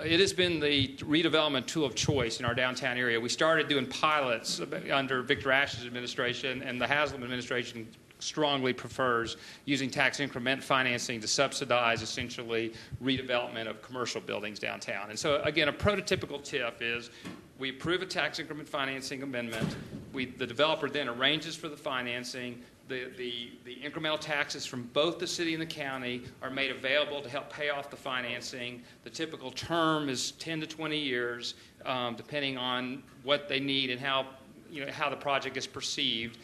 it has been the redevelopment tool of choice in our downtown area. We started doing pilots under Victor Ash's administration, and the Haslam administration strongly prefers using tax increment financing to subsidize essentially redevelopment of commercial buildings downtown. And so, again, a prototypical TIF is we approve a tax increment financing amendment. The developer then arranges for the financing. The incremental taxes from both the city and the county are made available to help pay off the financing. The typical term is 10 to 20 years, depending on what they need and how the project is perceived.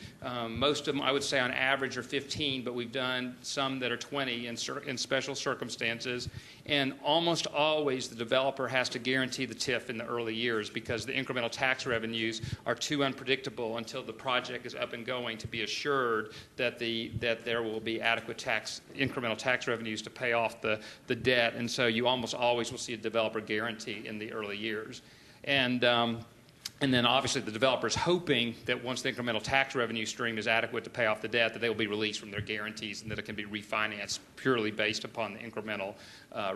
Most of them, I would say, on average are 15, but we've done some that are 20 in special circumstances. And almost always the developer has to guarantee the TIF in the early years because the incremental tax revenues are too unpredictable until the project is up and going to be assured that there will be adequate incremental tax revenues to pay off the debt. And so you almost always will see a developer guarantee in the early years. And then obviously the developer is hoping that once the incremental tax revenue stream is adequate to pay off the debt, that they will be released from their guarantees and that it can be refinanced purely based upon the incremental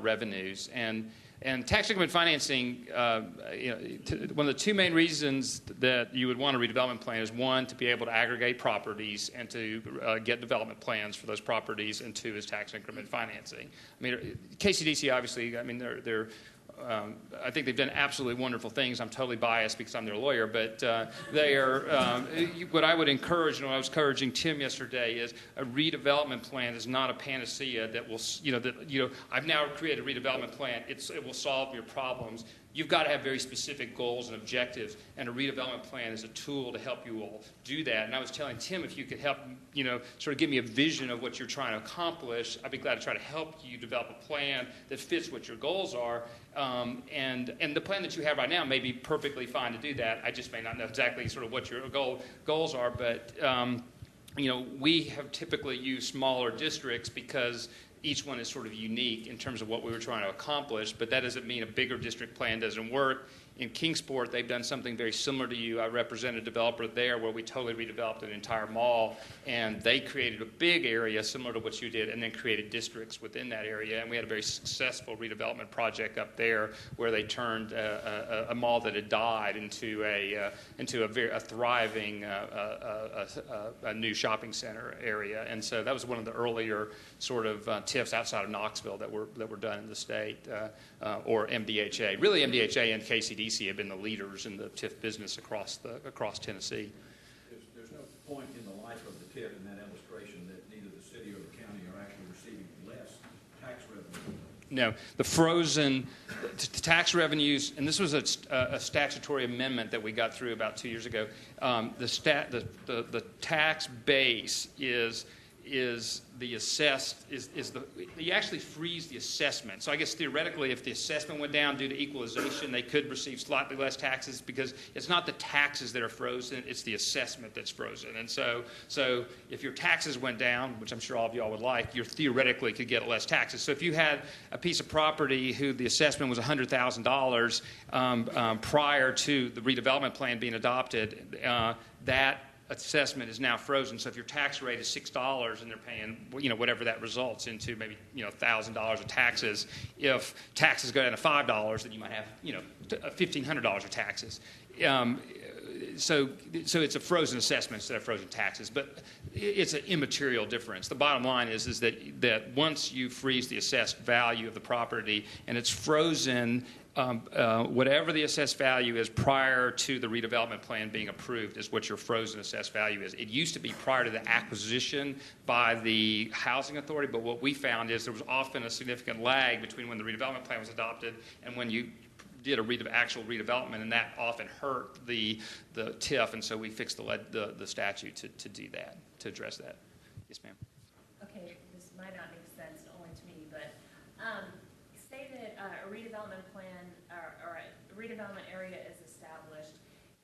revenues. And tax increment financing, one of the two main reasons that you would want a redevelopment plan is, one, to be able to aggregate properties and to get development plans for those properties, and two is tax increment financing. I mean, KCDC obviously, I mean, I think they've done absolutely wonderful things. I'm totally biased because I'm their lawyer, but they are. What I would encourage, and what I was encouraging Tim yesterday, is a redevelopment plan is not a panacea that will, I've now created a redevelopment plan. It will solve your problems. You've got to have very specific goals and objectives, and a redevelopment plan is a tool to help you all do that. And I was telling Tim, if you could help, sort of give me a vision of what you're trying to accomplish, I'd be glad to try to help you develop a plan that fits what your goals are. And the plan that you have right now may be perfectly fine to do that. I just may not know exactly sort of what your goals are, but we have typically used smaller districts because each one is sort of unique in terms of what we were trying to accomplish, but that doesn't mean a bigger district plan doesn't work. In Kingsport, they've done something very similar to you. I represent a developer there where we totally redeveloped an entire mall, and they created a big area similar to what you did and then created districts within that area. And we had a very successful redevelopment project up there where they turned a mall that had died into a thriving a new shopping center area. And so that was one of the earlier sort of TIFs outside of Knoxville that were done in the state, or MDHA. Really, MDHA and KCDC have been the leaders in the TIF business across Tennessee. There's no point in the life of the TIF in that illustration that neither the city or the county are actually receiving less tax revenue. No, the frozen tax revenues, and this was a statutory amendment that we got through about 2 years ago. The tax base is the assessed you actually freeze the assessment. So I guess theoretically, if the assessment went down due to equalization, they could receive slightly less taxes because it's not the taxes that are frozen, it's the assessment that's frozen. And so if your taxes went down, which I'm sure all of y'all would like, you theoretically could get less taxes. So if you had a piece of property who the assessment was $100,000 prior to the redevelopment plan being adopted, that assessment is now frozen. So if your tax rate is $6 and they're paying, whatever that results into, maybe, $1,000 of taxes. If taxes go down to $5, then you might have, $1,500 of taxes. So it's a frozen assessment instead of frozen taxes, but it's an immaterial difference. The bottom line is that once you freeze the assessed value of the property and it's frozen Whatever the assessed value is prior to the redevelopment plan being approved is what your frozen assessed value is. It used to be prior to the acquisition by the housing authority, but what we found is there was often a significant lag between when the redevelopment plan was adopted and when you did actual redevelopment, and that often hurt the TIF, and so we fixed the statute to do that, to address that. Yes, ma'am. Okay, this might not make sense only to me, but say that a redevelopment plan or a redevelopment area is established,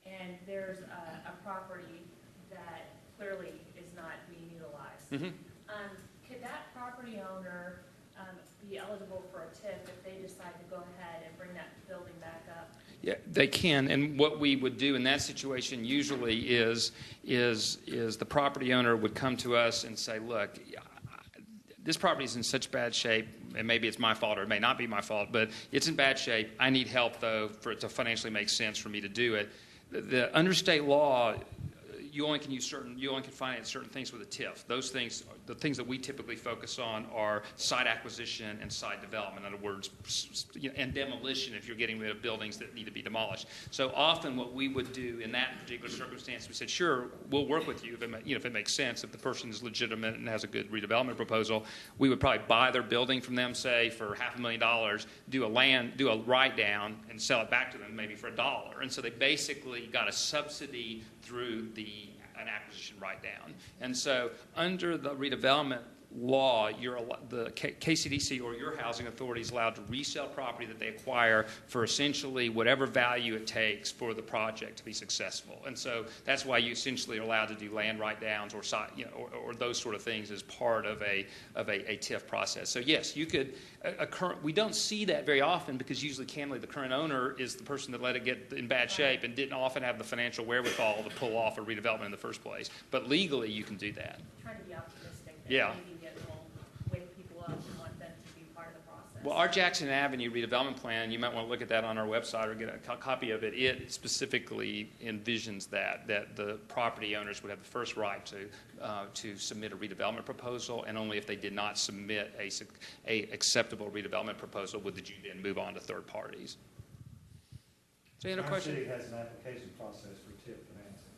and there's a property that clearly is not being utilized. Mm-hmm. Could that property owner be eligible for a TIF if they decide to go ahead and bring that building back up? Yeah, they can, and what we would do in that situation usually is the property owner would come to us and say, look, this property is in such bad shape, and maybe it's my fault or it may not be my fault, but it's in bad shape. I need help, though, for it to financially make sense for me to do it. Under state law, you only can finance certain things with a TIF. Those things, the things that we typically focus on are site acquisition and site development. In other words, and demolition if you're getting rid of buildings that need to be demolished. So often what we would do in that particular circumstance, we said, sure, we'll work with you if it makes sense, if the person is legitimate and has a good redevelopment proposal. We would probably buy their building from them, say, for $500,000, do a write-down, and sell it back to them maybe for $1. And so they basically got a subsidy through an acquisition write-down. And so under the redevelopment law, the KCDC or your housing authority is allowed to resell property that they acquire for essentially whatever value it takes for the project to be successful. And so that's why you essentially are allowed to do land write-downs or those sort of things as part of a TIF process. So yes, you could. We don't see that very often because usually, candidly, the current owner is the person that let it get in bad shape and didn't often have the financial wherewithal to pull off a redevelopment in the first place. But legally, you can do that. Trying to be optimistic. Yeah. Maybe it will wake people up and want them to be part of the process. Well, our Jackson Avenue redevelopment plan, you might want to look at that on our website or get a copy of it. It specifically envisions that the property owners would have the first right to submit a redevelopment proposal, and only if they did not submit a acceptable redevelopment proposal would you then move on to third parties. So any other question? Our city has an application process for TIF financing.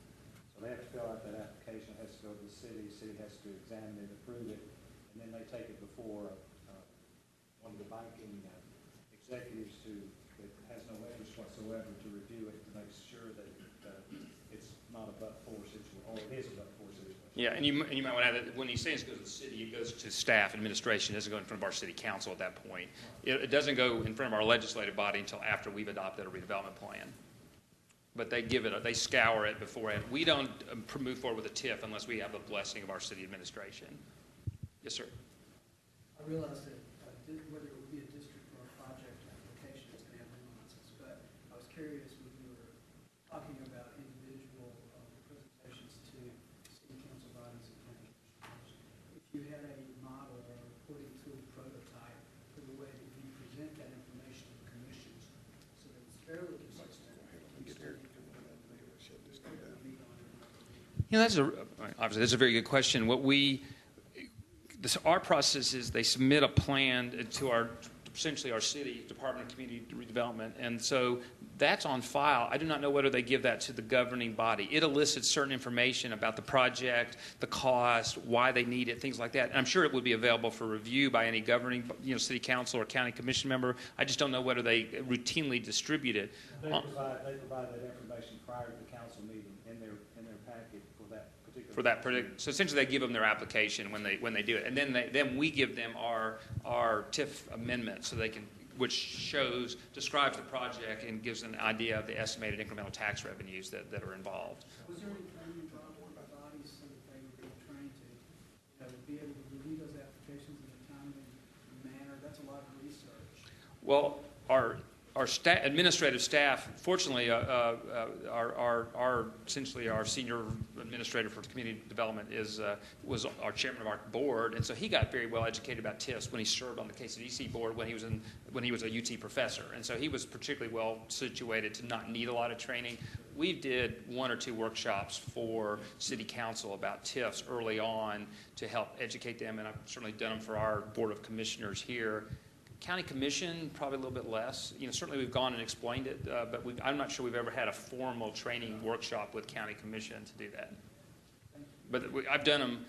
So they have to fill out that application, it has to go to the city has to examine it, approve it, and then they take it before one of the banking executives that has no interest whatsoever to review it to make sure that it's not a but-for situation, or it is a but-for situation. Yeah, and you might want to add that when he says it goes to the city, it goes to staff administration. It doesn't go in front of our city council at that point. It doesn't go in front of our legislative body until after we've adopted a redevelopment plan. But they they scour it beforehand. We don't move forward with a TIF unless we have the blessing of our city administration. Yes, sir. I realize that whether it would be a district or a project application is going to have nuances, but I was curious when you were talking about individual presentations to city council bodies and county commissioners. If you had a model or a reporting tool prototype for the way that you present that information to commissions so that it's fairly consistent. Obviously, that's a very good question. Our process is they submit a plan to essentially our city Department of Community Redevelopment, and so that's on file. I do not know whether they give that to the governing body. It elicits certain information about the project, the cost, why they need it, things like that. And I'm sure it would be available for review by any governing, city council or county commission member. I just don't know whether they routinely distribute it. They provide that information prior to the council meeting in their packet for that particular. So essentially, they give them their application when they do it, and then we give them our TIF amendment, so they can, which describes the project and gives an idea of the estimated incremental tax revenues that are involved. Was there any training involved with the bodies so that they would be trained to be able to review those applications in a timely manner? That's a lot of research. Well, our administrative staff, fortunately, essentially our senior administrator for community development was our chairman of our board, and so he got very well educated about TIFs when he served on the KCDC board when he was a UT professor, and so he was particularly well situated to not need a lot of training. We did 1 or 2 workshops for city council about TIFs early on to help educate them, and I've certainly done them for our board of commissioners here. County Commission, probably a little bit less. You know, certainly we've gone and explained it, but I'm not sure we've ever had a formal training workshop with County Commission to do that. But I've done them.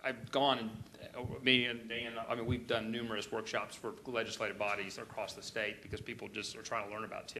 I've gone and me and Dan. I mean, we've done numerous workshops for legislative bodies across the state because people just are trying to learn about TIF.